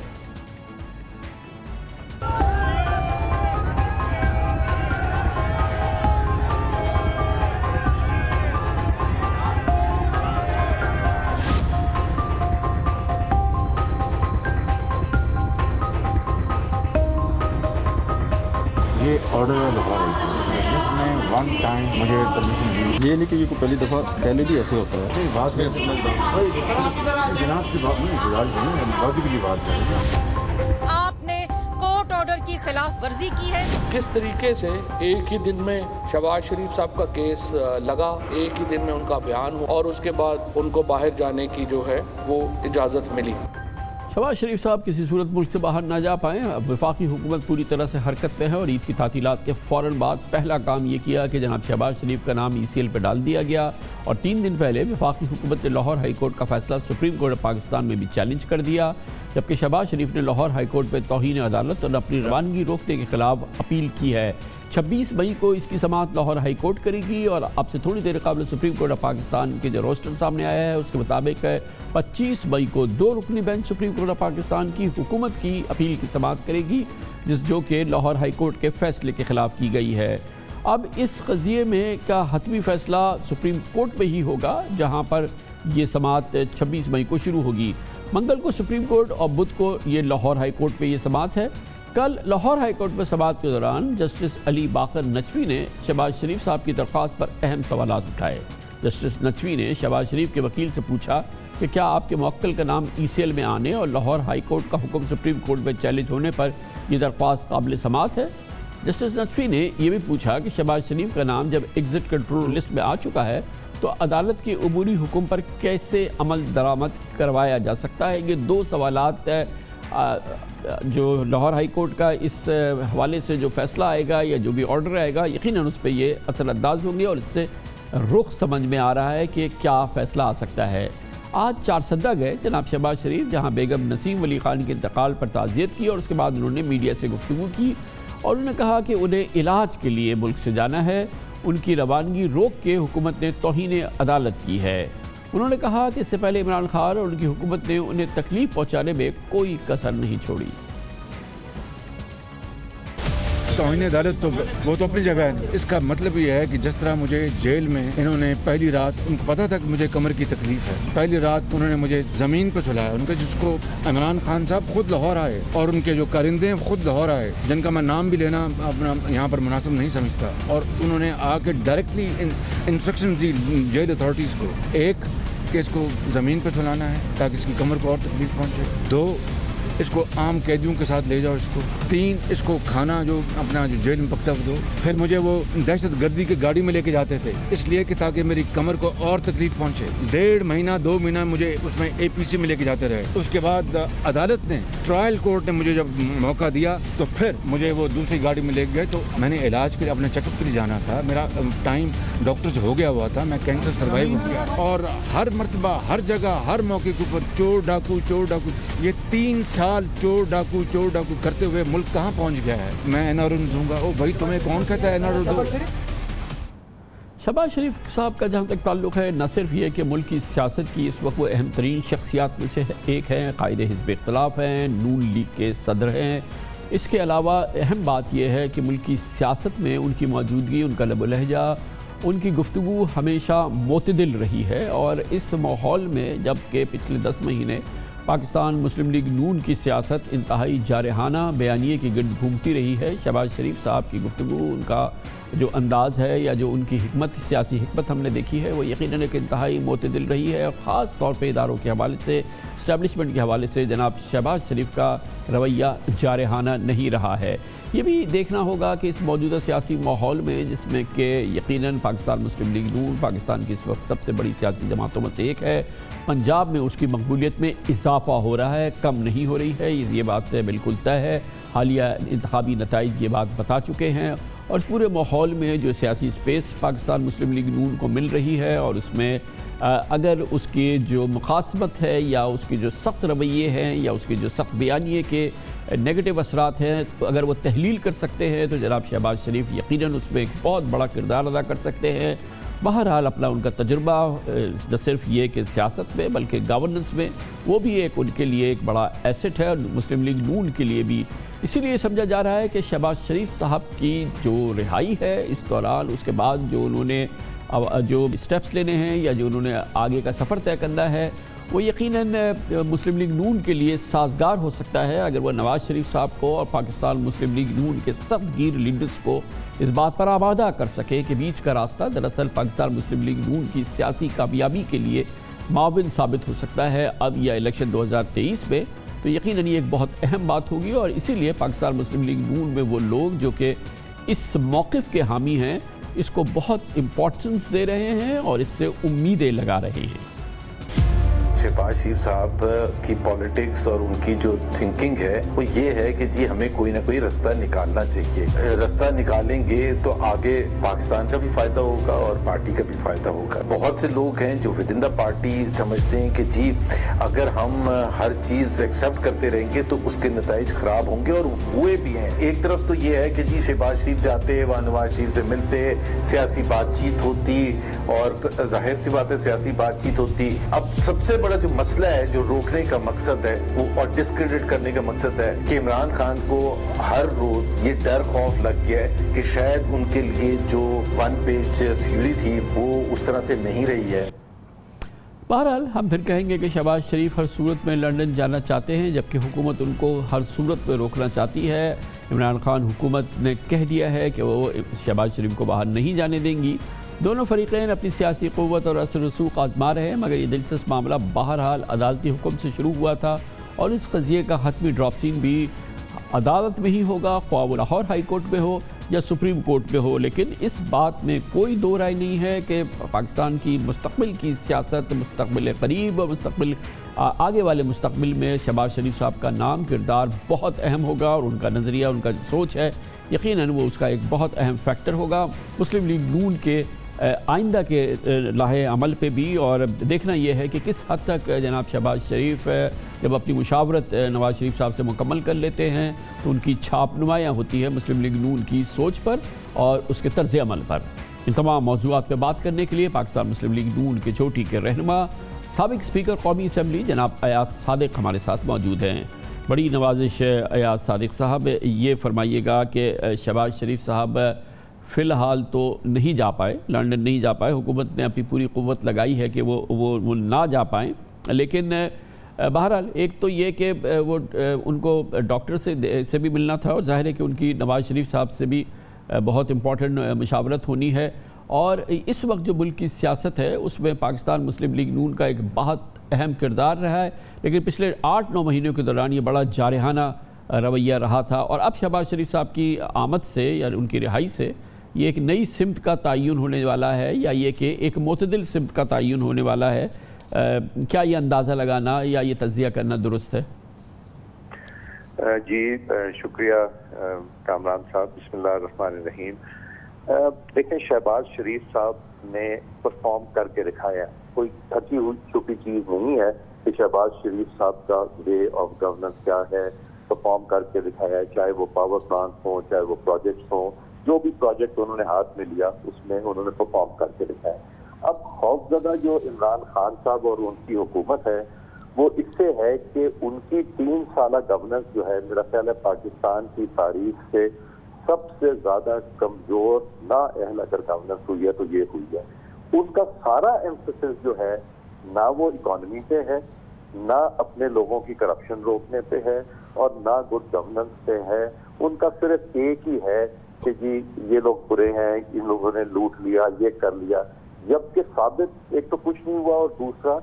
یہ آرڈر لگا رہی تھی جس میں ون ٹائم مجھے پرمیشن دی. یہ نہیں کہ یہ کوئی پہلی دفعہ پہلے بھی ایسے ہوتا ہے. بات جناب کی بات نہیں, گزارش نہیں, واجب کی بات ہے. آپ نے کورٹ آرڈر کی خلاف ورزی کی ہے. کس طریقے سے ایک ہی دن میں شہباز شریف صاحب کا کیس لگا, ایک ہی دن میں ان کا بیان ہوا اور اس کے بعد ان کو باہر جانے کی جو ہے وہ اجازت ملی. شہباز شریف صاحب کسی صورت ملک سے باہر نہ جا پائیں. اب وفاقی حکومت پوری طرح سے حرکت میں ہے اور عید کی تعطیلات کے فوراً بعد پہلا کام یہ کیا کہ جناب شہباز شریف کا نام ECL پہ ڈال دیا گیا, اور 3 دن پہلے وفاقی حکومت نے لاہور ہائی کورٹ کا فیصلہ سپریم کورٹ پاکستان میں بھی چیلنج کر دیا, جبکہ شہباز شریف نے لاہور ہائی کورٹ پہ توہین عدالت اور اپنی روانگی روکنے کے خلاف اپیل کی ہے. 26 مئی کو اس کی سماعت لاہور ہائی کورٹ کرے گی, اور اب سے تھوڑی دیر قبل سپریم کورٹ آف پاکستان کے جو روسٹر سامنے آیا ہے اس کے مطابق 25 مئی کو 2 رکنی bench Supreme Court of Pakistan کی حکومت کی اپیل کی سماعت کرے گی, جو کہ لاہور ہائی کورٹ کے فیصلے کے خلاف کی گئی ہے. اب اس قضیے میں کا حتمی فیصلہ سپریم کورٹ میں ہی ہوگا, جہاں پر یہ سماعت 26 مئی کو شروع ہوگی. منگل کو سپریم کورٹ اور بدھ کو یہ لاہور ہائی کورٹ پہ یہ سماعت ہے. کل لاہور ہائی کورٹ میں سماعت کے دوران جسٹس علی باقر نجوی نے شہباز شریف صاحب کی درخواست پر اہم سوالات اٹھائے. جسٹس نجوی نے شہباز شریف کے وکیل سے پوچھا کہ کیا آپ کے موکل کا نام ECL میں آنے اور لاہور ہائی کورٹ کا حکم سپریم کورٹ میں چیلنج ہونے پر یہ درخواست قابل سماعت ہے. جسٹس نجوی نے یہ بھی پوچھا کہ شہباز شریف کا نام جب ایگزٹ کنٹرول لسٹ میں آ چکا ہے تو عدالت کے عبوری حکم پر کیسے عمل درآمد کروایا جا سکتا ہے. یہ 2 سوالات جو لاہور ہائی کورٹ کا اس حوالے سے جو فیصلہ آئے گا یا جو بھی آرڈر آئے گا, یقیناً اس پہ یہ اثر انداز ہوں گے اور اس سے رخ سمجھ میں آ رہا ہے کہ کیا فیصلہ آ سکتا ہے. آج 4 سدہ گئے جناب شہباز شریف, جہاں بیگم نسیم ولی خان کے انتقال پر تعزیت کی اور اس کے بعد انہوں نے میڈیا سے گفتگو کی اور انہوں نے کہا کہ انہیں علاج کے لیے ملک سے جانا ہے. ان کی روانگی روک کے حکومت نے توہین عدالت کی ہے. انہوں نے کہا کہ اس سے پہلے عمران خان اور ان کی حکومت نے انہیں تکلیف پہنچانے میں کوئی کسر نہیں چھوڑی. توہین عدالت تو وہ تو اپنی جگہ ہے. اس کا مطلب یہ ہے کہ جس طرح مجھے جیل میں انہوں نے پہلی رات, ان کو پتا تھا کہ مجھے کمر کی تکلیف ہے, پہلی رات انہوں نے مجھے زمین پہ سلایا. ان کے جس کو عمران خان صاحب خود لاہور آئے اور ان کے جو کارندے ہیں خود لاہور آئے, جن کا میں نام بھی لینا اپنا یہاں پر مناسب نہیں سمجھتا, اور انہوں نے آ کے ڈائریکٹلی انسٹرکشن دی جیل اتھارٹیز کو. ایک کہ اس کو زمین پہ سلانا ہے تاکہ اس کی کمر کو اور تکلیف پہنچے. 2 اس کو عام قیدیوں کے ساتھ لے جاؤ اس کو. 3 اس کو کھانا جو اپنا جو جیل میں پکتا دو. پھر مجھے وہ دہشت گردی کی گاڑی میں لے کے جاتے تھے اس لیے کہ تاکہ میری کمر کو اور تکلیف پہنچے. 1.5 مہینہ 2 مہینہ مجھے اس میں APC میں لے کے جاتے رہے. اس کے بعد عدالت نے, ٹرائل کورٹ نے مجھے جب موقع دیا تو پھر مجھے وہ دوسری گاڑی میں لے گئے. تو میں نے علاج کے لیے اپنے چیک اپ کے لیے جانا تھا. میرا ٹائم ڈاکٹر سے ہو گیا ہوا تھا, میں کینسر سروائیو ہو گیا, اور ہر مرتبہ ہر جگہ ہر موقع کے اوپر چور ڈاکو. یہ 3 سال چور ڈاکو کرتے ہوئے ملک کہاں پہنچ گیا ہے. میں NRO دوں گا. او بھائی تمہیں کون کہتا ہے NRO دو؟ شہباز شریف صاحب کا جہاں تک تعلق ہے, نہ صرف یہ کہ ملک کی سیاست کی اس وقت وہ اہم ترین شخصیات میں سے ایک ہیں, قائد حزب اختلاف ہیں, نون لیگ کے صدر ہیں, اس کے علاوہ اہم بات یہ ہے کہ ملک کی سیاست میں ان کی موجودگی, ان کا لب و لہجہ, ان کی گفتگو ہمیشہ معتدل رہی ہے. اور اس ماحول میں جب کہ پچھلے 10 مہینے پاکستان مسلم لیگ نون کی سیاست انتہائی جارحانہ بیانیے کی گرد گھومتی رہی ہے, شہباز شریف صاحب کی گفتگو, ان کا جو انداز ہے یا جو ان کی حکمت, سیاسی حکمت ہم نے دیکھی ہے, وہ یقیناً ایک انتہائی معتدل رہی ہے. اور خاص طور پہ اداروں کے حوالے سے, اسٹیبلشمنٹ کے حوالے سے جناب شہباز شریف کا رویہ جارحانہ نہیں رہا ہے. یہ بھی دیکھنا ہوگا کہ اس موجودہ سیاسی ماحول میں, جس میں کہ یقیناً پاکستان مسلم لیگ نون پاکستان کی اس وقت سب سے بڑی سیاسی جماعتوں میں سے ایک ہے, پنجاب میں اس کی مقبولیت میں اضافہ ہو رہا ہے, کم نہیں ہو رہی ہے. یہ بات بالکل طے ہے, حالیہ انتخابی نتائج یہ بات بتا چکے ہیں. اور پورے ماحول میں جو سیاسی سپیس پاکستان مسلم لیگ نون کو مل رہی ہے, اور اس میں اگر اس کی جو مخاصمت ہے یا اس کے جو سخت رویے ہیں یا اس کے جو سخت بیانیے کے نیگیٹو اثرات ہیں, اگر وہ تحلیل کر سکتے ہیں تو جناب شہباز شریف یقیناً اس میں ایک بہت بڑا کردار ادا کر سکتے ہیں. بہرحال اپنا ان کا تجربہ نہ صرف یہ کہ سیاست میں بلکہ گورننس میں, وہ بھی ایک ان کے لیے ایک بڑا ایسٹ ہے, اور مسلم لیگ نون کے لیے بھی. اسی لیے سمجھا جا رہا ہے کہ شہباز شریف صاحب کی جو رہائی ہے اس دوران, اس کے بعد جو انہوں نے جو سٹیپس لینے ہیں یا جو انہوں نے آگے کا سفر طے کرنا ہے, وہ یقیناً مسلم لیگ نون کے لیے سازگار ہو سکتا ہے اگر وہ نواز شریف صاحب کو اور پاکستان مسلم لیگ نون کے سخت گیر لیڈرز کو اس بات پر آمادہ کر سکے کہ بیچ کا راستہ دراصل پاکستان مسلم لیگ نون کی سیاسی کامیابی کے لیے معاون ثابت ہو سکتا ہے اب یا الیکشن 2023 میں. تو یقیناً یہ ایک بہت اہم بات ہوگی, اور اسی لیے پاکستان مسلم لیگ نون میں وہ لوگ جو کہ اس موقف کے حامی ہیں اس کو بہت امپورٹنس دے رہے ہیں اور اس سے امیدیں لگا رہے ہیں. شہباز شریف صاحب کی پالیٹکس اور ان کی جو تھنکنگ ہے وہ یہ ہے کہ جی ہمیں کوئی نہ کوئی رستہ نکالنا چاہیے. رستہ نکالیں گے تو آگے پاکستان کا بھی فائدہ ہوگا اور پارٹی کا بھی فائدہ ہوگا. بہت سے لوگ ہیں جو ود ان دا پارٹی سمجھتے ہیں کہ جی اگر ہم ہر چیز ایکسیپٹ کرتے رہیں گے تو اس کے نتائج خراب ہوں گے, اور ہوئے بھی ہیں. ایک طرف تو یہ ہے کہ جی شہباز شریف جاتے, وہاں نواز شریف سے ملتے, سیاسی بات چیت ہوتی, اور ظاہر سی بات ہے سیاسی بات چیت ہوتی. اب سب سے بڑا جو مسئلہ ہے جو روکنے کا مقصد ہے وہ اور ڈسکریڈٹ کرنے کا مقصد ہے کہ عمران خان کو ہر روز یہ ڈر خوف لگ گیا ہے کہ شاید ان کے لیے جو 1 پیج تھیوری تھی وہ اس طرح سے نہیں رہی ہے. بہرحال ہم پھر کہیں گے کہ شہباز شریف ہر صورت میں لندن جانا چاہتے ہیں, جبکہ حکومت ان کو ہر صورت میں روکنا چاہتی ہے. عمران خان حکومت نے کہہ دیا ہے کہ وہ شہباز شریف کو باہر نہیں جانے دیں گی. دونوں فریقین اپنی سیاسی قوت اور اثر رسوخ آزما رہے ہیں, مگر یہ دلچسپ معاملہ بہرحال عدالتی حکم سے شروع ہوا تھا, اور اس قضیے کا حتمی ڈراپ سین بھی عدالت میں ہی ہوگا, خواہ وہ لاہور ہائی کورٹ میں ہو یا سپریم کورٹ میں ہو. لیکن اس بات میں کوئی دو رائے نہیں ہے کہ پاکستان کی مستقبل کی سیاست, مستقبل قریب اور مستقبل آگے والے مستقبل میں شہباز شریف صاحب کا نام کردار بہت اہم ہوگا, اور ان کا نظریہ, ان کا سوچ ہے یقیناً وہ اس کا ایک بہت اہم فیکٹر ہوگا مسلم لیگ نون کے آئندہ کے لاہے عمل پہ بھی. اور دیکھنا یہ ہے کہ کس حد تک جناب شہباز شریف جب اپنی مشاورت نواز شریف صاحب سے مکمل کر لیتے ہیں تو ان کی چھاپ نمایاں ہوتی ہے مسلم لیگ نون کی سوچ پر اور اس کے طرز عمل پر. ان تمام موضوعات پہ بات کرنے کے لیے پاکستان مسلم لیگ نون کے چوٹی کے رہنما سابق اسپیکر قومی اسمبلی جناب ایاز صادق ہمارے ساتھ موجود ہیں. بڑی نوازش ایاز صادق صاحب، یہ فرمائیے گا کہ شہباز شریف صاحب فی الحال تو نہیں جا پائے، لنڈن نہیں جا پائے، حکومت نے اپنی پوری قوت لگائی ہے کہ وہ نہ جا پائیں، لیکن بہرحال ایک تو یہ کہ وہ ان کو ڈاکٹر سے بھی ملنا تھا، اور ظاہر ہے کہ ان کی نواز شریف صاحب سے بھی بہت امپورٹنٹ مشاورت ہونی ہے، اور اس وقت جو ملک کی سیاست ہے اس میں پاکستان مسلم لیگ نون کا ایک بہت اہم کردار رہا ہے، لیکن پچھلے 8-9 مہینوں کے دوران یہ بڑا جارحانہ رویہ رہا تھا، اور اب شہباز شریف صاحب کی آمد سے یا ان کی رہائی سے یہ ایک نئی سمت کا تعین ہونے والا ہے، یا یہ کہ ایک معتدل سمت کا تعین ہونے والا ہے، کیا یہ اندازہ لگانا یا یہ تجزیہ کرنا درست ہے؟ جی شکریہ کامران صاحب، بسم اللہ الرحمن الرحیم۔ دیکھیں، شہباز شریف صاحب نے پرفارم کر کے دکھایا، کوئی تھکی ہوئی چھپی چیز نہیں ہے کہ شہباز شریف صاحب کا وے آف گورننس کیا ہے، پرفارم کر کے دکھایا ہے، چاہے وہ پاور پلانٹ ہوں، چاہے وہ پروجیکٹس ہوں، جو بھی پروجیکٹ انہوں نے ہاتھ میں لیا اس میں انہوں نے پرفارم کر کے دکھایا۔ اب خوفزدہ جو عمران خان صاحب اور ان کی حکومت ہے وہ اس سے ہے کہ ان کی 3 سالہ گورننس جو ہے، میرا خیال ہے پاکستان کی تاریخ سے سب سے زیادہ کمزور نااہل اگر گورننس ہوئی ہے تو یہ ہوئی ہے۔ ان کا سارا ایمفسس جو ہے نہ وہ اکانومی پہ ہے، نہ اپنے لوگوں کی کرپشن روکنے پہ ہے، اور نہ گڈ گورننس پہ ہے۔ ان کا صرف ایک ہی ہے کہ جی یہ لوگ برے ہیں، ان لوگوں نے لوٹ لیا، یہ کر لیا، جبکہ ثابت ایک تو کچھ نہیں ہوا، اور دوسرا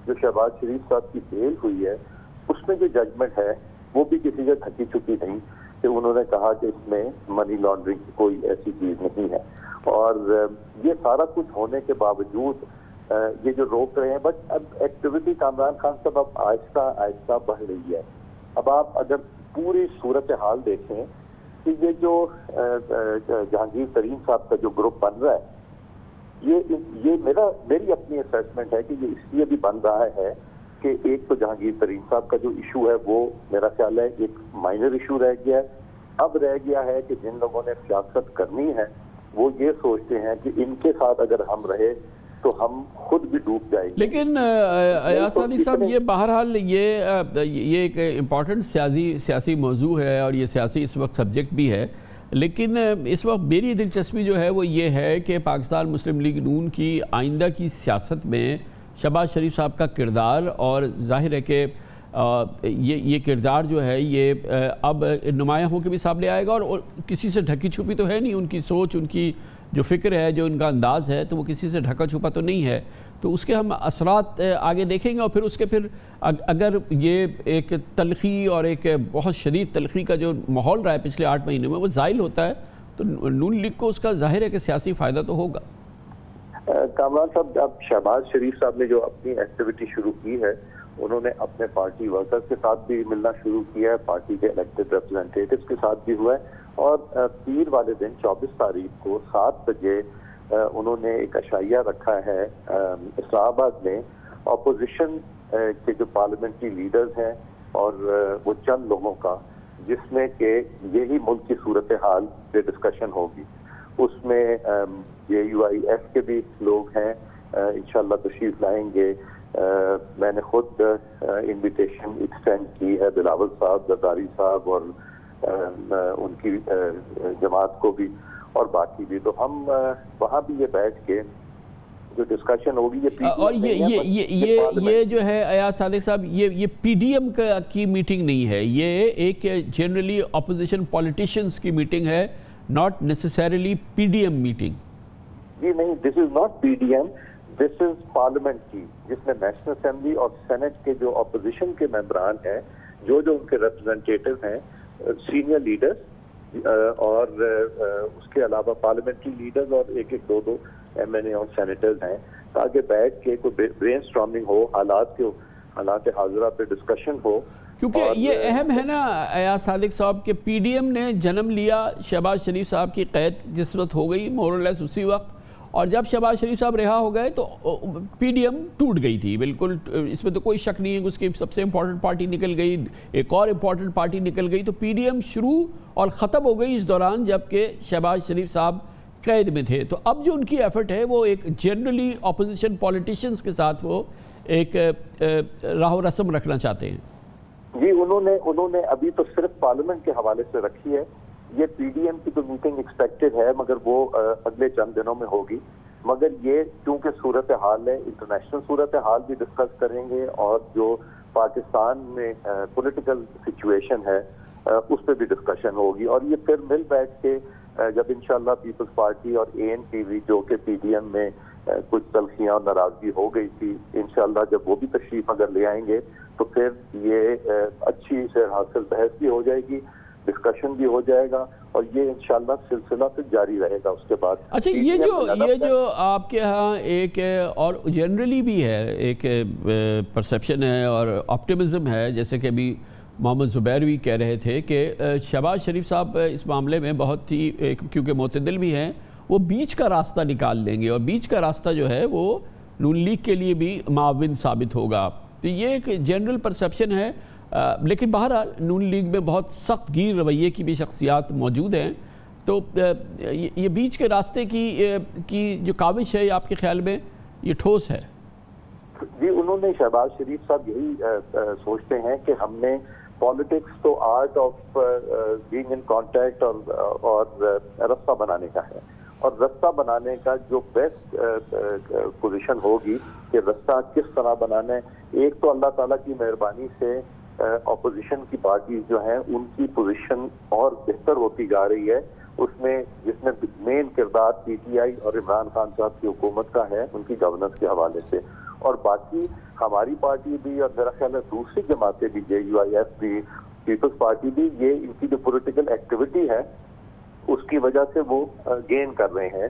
جو شہباز شریف صاحب کی بیل ہوئی ہے اس میں جو ججمنٹ ہے وہ بھی کسی سے تھکی چھپی نہیں، کہ انہوں نے کہا کہ اس میں منی لانڈرنگ کی کوئی ایسی چیز نہیں ہے، اور یہ سارا کچھ ہونے کے باوجود یہ جو روک رہے ہیں، بٹ اب ایکٹیویٹی کامران خان صاحب اب آہستہ آہستہ بڑھ رہی ہے۔ اب آپ اگر پوری صورتحال دیکھیں کہ یہ جو جہانگیر ترین صاحب کا جو گروپ بن رہا ہے، یہ میری اپنی اسیسمنٹ ہے کہ یہ اس لیے بھی بن رہا ہے کہ ایک تو جہانگیر ترین صاحب کا جو ایشو ہے وہ میرا خیال ہے ایک مائنر ایشو رہ گیا ہے، اب رہ گیا ہے کہ جن لوگوں نے سیاست کرنی ہے وہ یہ سوچتے ہیں کہ ان کے ساتھ اگر ہم رہے تو ہم خود بھی ڈوب جائیں گے۔ لیکن ایاز صادق صاحب، یہ بہرحال یہ ایک امپورٹنٹ سیاسی موضوع ہے، اور یہ سیاسی اس وقت سبجیکٹ بھی ہے، لیکن اس وقت میری دلچسپی جو ہے وہ یہ ہے کہ پاکستان مسلم لیگ نون کی آئندہ کی سیاست میں شہباز شریف صاحب کا کردار، اور ظاہر ہے کہ یہ کردار جو ہے یہ اب نمایاں ہو کے بھی سامنے آئے گا، اور کسی سے ڈھکی چھپی تو ہے نہیں، ان کی سوچ، ان کی جو فکر ہے، جو ان کا انداز ہے، تو وہ کسی سے ڈھکا چھپا تو نہیں ہے، تو اس کے ہم اثرات آگے دیکھیں گے، اور پھر اگر یہ ایک تلخی اور ایک بہت شدید تلخی کا جو ماحول رہا ہے پچھلے 8 مہینوں میں وہ زائل ہوتا ہے تو نون لیگ کو اس کا ظاہر ہے کہ سیاسی فائدہ تو ہوگا۔ کامران صاحب، اب شہباز شریف صاحب نے جو اپنی ایکٹیویٹی شروع کی ہے، انہوں نے اپنے پارٹی ورکرز کے ساتھ بھی ملنا شروع کیا ہے، پارٹی کے الیکٹڈ ریپرزنٹیٹیوز کے ساتھ بھی ہوا ہے، اور پیر والے دن 24 تاریخ کو 7 بجے انہوں نے ایک عشائیہ رکھا ہے اسلام آباد میں، اپوزیشن کے جو پارلیمنٹری لیڈرز ہیں اور وہ چند لوگوں کا، جس میں کہ یہی ملک کی صورتحال پہ ڈسکشن ہوگی۔ اس میں JUIF کے بھی لوگ ہیں، انشاءاللہ تشریف لائیں گے۔ میں نے خود انویٹیشن ایکسٹینڈ کی ہے بلاول صاحب، زرداری صاحب اور ان کی جماعت کو بھی، اور باقی بھی، تو ہم وہاں بھی یہ بیٹھ کے جو ڈسکشن ہوگی، اور یہ جو ہے ایاز صادق صاحب، یہ PDM کی میٹنگ نہیں ہے، یہ ایک جنرلی اپوزیشن پولیٹیشنز کی میٹنگ ہے، not necessarily PDM میٹنگ۔ جی نہیں، this is not PDM، this is parliament کی، جس میں نیشنل اسمبلی اور سینٹ کے جو اپوزیشن کے ممبران ہیں، جو ان کے ریپرزنٹیٹیو ہیں، سینئر لیڈرز، اور اس کے علاوہ پارلیمنٹری لیڈرز اور ایک 2 MNA اور سینیٹرز ہیں، تاکہ بیٹھ کے کوئی برین سٹارمنگ ہو، حالات حاضرہ پہ ڈسکشن ہو۔ کیونکہ یہ اہم ہے نا ایاز صادق صاحب کہ PDM نے جنم لیا شہباز شریف صاحب کی قید جس وقت ہو گئی مور اور لیس اسی وقت، اور جب شہباز شریف صاحب رہا ہو گئے تو PDM ٹوٹ گئی تھی بالکل، اس میں تو کوئی شک نہیں ہے کہ اس کی سب سے امپورٹنٹ پارٹی نکل گئی، ایک اور امپورٹنٹ پارٹی نکل گئی، تو PDM شروع اور ختم ہو گئی اس دوران جب کہ شہباز شریف صاحب قید میں تھے۔ تو اب جو ان کی ایفرٹ ہے وہ ایک جنرلی اپوزیشن پولیٹیشنز کے ساتھ وہ ایک راہ و رسم رکھنا چاہتے ہیں۔ جی انہوں نے ابھی تو صرف پارلیمنٹ کے حوالے سے رکھی ہے. یہ پی ڈی ایم کی تو میٹنگ ایکسپیکٹڈ ہے مگر وہ اگلے چند دنوں میں ہوگی. مگر یہ چونکہ صورتحال ہے, انٹرنیشنل صورتحال بھی ڈسکس کریں گے اور جو پاکستان میں پولیٹیکل سچویشن ہے اس پہ بھی ڈسکشن ہوگی. اور یہ پھر مل بیٹھ کے جب انشاءاللہ پیپلز پارٹی اور اے این پی وی جو کہ پی ڈی ایم میں کچھ تلخیاں اور ناراضگی ہو گئی تھی, انشاءاللہ جب وہ بھی تشریف اگر لے آئیں گے تو پھر یہ اچھی سے حاصل بحث بھی ہو جائے گی, ڈسکشن بھی ہو جائے گا اور یہ انشاءاللہ سلسلہ پھر جاری رہے گا اس کے بعد. اچھا یہ جو آپ کے ہاں ایک اور جنرلی بھی ہے ایک پرسیپشن ہے اور آپٹیمزم ہے, جیسے کہ ابھی محمد زبیر بھی کہہ رہے تھے کہ شہباز شریف صاحب اس معاملے میں بہت ہی کیونکہ معتدل بھی ہیں, وہ بیچ کا راستہ نکال لیں گے اور بیچ کا راستہ جو ہے وہ نون لیگ کے لیے بھی معاون ثابت ہوگا. تو یہ ایک جنرل پرسیپشن ہے, لیکن بہرحال نون لیگ میں بہت سخت گیر رویے کی بھی شخصیات موجود ہیں. تو یہ بیچ کے راستے کی جو کاوش ہے آپ کے خیال میں یہ ٹھوس ہے؟ جی انہوں نے شہباز شریف صاحب یہی سوچتے ہیں کہ ہم نے پالیٹکس تو art of being in contact اور رستہ بنانے کا ہے, اور رستہ بنانے کا جو بیسٹ پوزیشن ہوگی کہ رستہ کس طرح بنانا ہے. ایک تو اللہ تعالیٰ کی مہربانی سے اپوزیشن کی پارٹیز جو ہیں ان کی پوزیشن اور بہتر ہوتی جا رہی ہے, اس میں جس میں مین کردار پی ٹی آئی اور عمران خان صاحب کی حکومت کا ہے ان کی گورننس کے حوالے سے. اور باقی ہماری پارٹی بھی اور میرا خیال ہے دوسری جماعتیں بھی, جے یو آئی ایف بھی, پیپلز پارٹی بھی, یہ ان کی جو پولیٹیکل ایکٹیویٹی ہے اس کی وجہ سے وہ گین کر رہے ہیں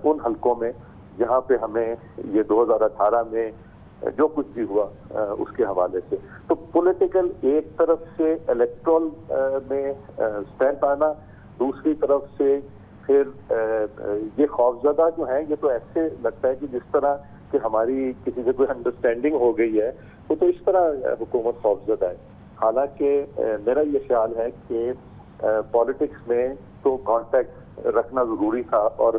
ان حلقوں میں جہاں پہ ہمیں یہ 2018 میں جو کچھ بھی ہوا اس کے حوالے سے. تو پولیٹیکل ایک طرف سے الیکٹرل میں اسٹینڈ آنا, دوسری طرف سے پھر یہ خوفزدہ جو ہیں, یہ تو ایسے لگتا ہے کہ جس طرح کہ ہماری کسی سے کوئی انڈرسٹینڈنگ ہو گئی ہے, وہ تو اس طرح حکومت خوفزدہ ہے. حالانکہ میرا یہ خیال ہے کہ پالیٹکس میں تو کانٹیکٹ رکھنا ضروری تھا, اور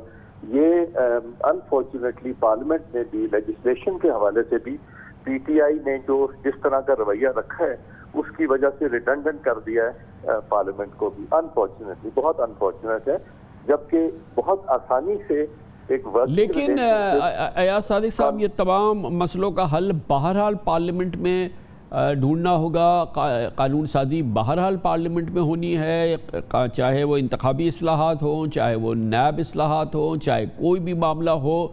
یہ انفارچونیٹلی پارلیمنٹ میں بھی لیجسلیشن کے حوالے سے بھی پی ٹی آئی نے جو جس طرح کا رویہ رکھا ہے اس کی وجہ سے ریڈنڈنٹ کر دیا ہے پارلیمنٹ کو بھی. انفارچونیٹلی بہت انفارچونیٹ ہے, جبکہ بہت آسانی سے لیکن ایاز صادق صاحب یہ تمام مسئلوں کا حل بہرحال پارلیمنٹ میں ڈھونڈنا ہوگا. قانون سازی بہرحال پارلیمنٹ میں ہونی ہے, چاہے وہ انتخابی اصلاحات ہوں, چاہے وہ نیب اصلاحات ہوں, چاہے کوئی بھی معاملہ ہو,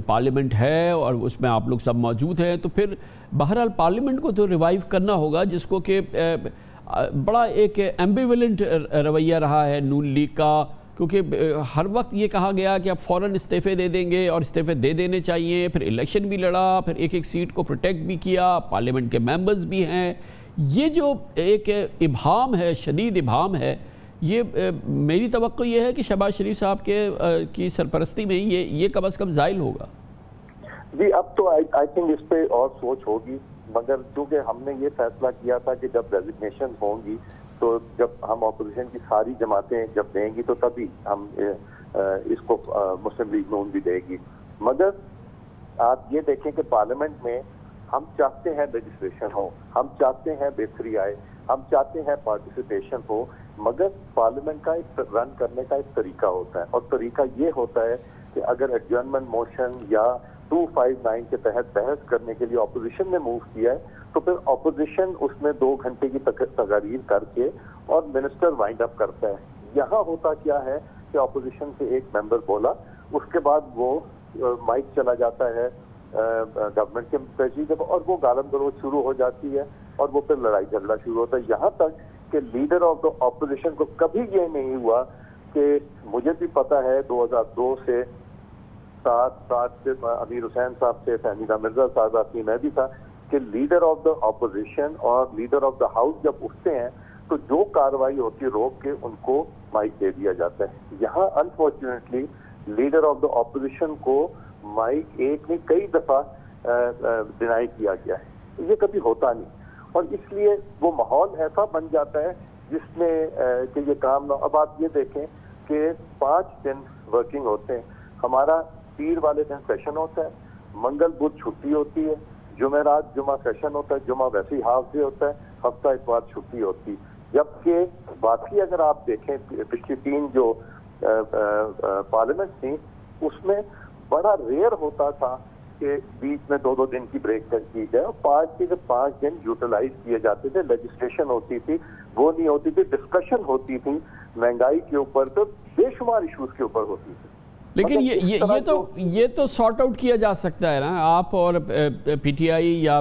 پارلیمنٹ ہے اور اس میں آپ لوگ سب موجود ہیں. تو پھر بہرحال پارلیمنٹ کو تو ریوائیو کرنا ہوگا, جس کو کہ بڑا ایک ایمبیولنٹ رویہ رہا ہے نون لیگ کا, کیونکہ ہر وقت یہ کہا گیا کہ اب فوراً استعفے دے دیں گے اور استعفے دے دینے چاہیے. پھر الیکشن بھی لڑا, پھر ایک ایک سیٹ کو پروٹیکٹ بھی کیا, پارلیمنٹ کے ممبرز بھی ہیں. یہ جو ایک ابہام ہے, شدید ابہام ہے, یہ میری توقع یہ ہے کہ شہباز شریف صاحب کی سرپرستی میں یہ کم از کم زائل ہوگا. جی اب تو آئی تھنک اس پہ اور سوچ ہوگی, مگر چونکہ ہم نے یہ فیصلہ کیا تھا کہ جب ریزگنیشن ہوں گی تو جب ہم اپوزیشن کی ساری جماعتیں جب دیں گی تو تبھی ہم اس کو مسلم لیگ نون بھی دے گی. مگر آپ یہ دیکھیں کہ پارلیمنٹ میں ہم چاہتے ہیں لیجسلیشن ہو, ہم چاہتے ہیں بہتری آئے, ہم چاہتے ہیں پارٹیسپیشن ہو, مگر پارلیمنٹ کا ایک رن کرنے کا ایک طریقہ ہوتا ہے, اور طریقہ یہ ہوتا ہے کہ اگر ایڈجرنمنٹ موشن یا 259 کے تحت بحث کرنے کے لیے اپوزیشن نے موو کیا ہے تو پھر اپوزیشن اس میں 2 گھنٹے کی تقاریر کر کے اور منسٹر وائنڈ اپ کرتا ہے. یہاں ہوتا کیا ہے کہ اپوزیشن سے ایک ممبر بولا, اس کے بعد وہ مائک چلا جاتا ہے گورنمنٹ کے پریزیڈنٹ اور وہ گالم گلوچ شروع ہو جاتی ہے اور وہ پھر لڑائی جھگڑا شروع ہوتا ہے. یہاں تک کہ لیڈر آف دا اپوزیشن کو کبھی یہ نہیں ہوا, کہ مجھے بھی پتا ہے 2002 سے ساتھ امیر حسین صاحب سے فہمیدہ مرزا صاحب اپنی میں بھی تھا, کہ لیڈر آف دا اپوزیشن اور لیڈر آف دا ہاؤس جب اٹھتے ہیں تو جو کاروائی ہوتی ہے روک کے ان کو مائک دے دیا جاتا ہے. یہاں unfortunately leader of the opposition کو مائک ایک نہیں کئی دفعہ ڈینائی کیا گیا ہے. یہ کبھی ہوتا نہیں, اور اس لیے وہ ماحول ایسا بن جاتا ہے جس میں کہ یہ کام نہ. اب آپ یہ دیکھیں کہ 5 دن ورکنگ ہوتے ہیں, ہمارا پیر والے دن سیشن ہوتا ہے, منگل بدھ چھٹی ہوتی ہے, جمعرات جمعہ سیشن ہوتا ہے, جمعہ ویسے ہی ہاف ڈے ہوتا ہے, ہفتہ اتوار چھٹی ہوتی، جبکہ باقی اگر آپ دیکھیں پچھلی 3 جو پارلیمنٹ تھیں اس میں بڑا ریئر ہوتا تھا کہ بیچ میں 2 دن کی بریک کی جائے، اور 5 دن یوٹیلائز کیے جاتے تھے، لیجسلیشن ہوتی تھی، وہ نہیں ہوتی تھی، ڈسکشن ہوتی تھی مہنگائی کے اوپر، تو بے شمار ایشوز کے اوپر ہوتی تھی. لیکن یہ تو سارٹ آؤٹ کیا جا سکتا ہے نا، آپ اور پی ٹی آئی یا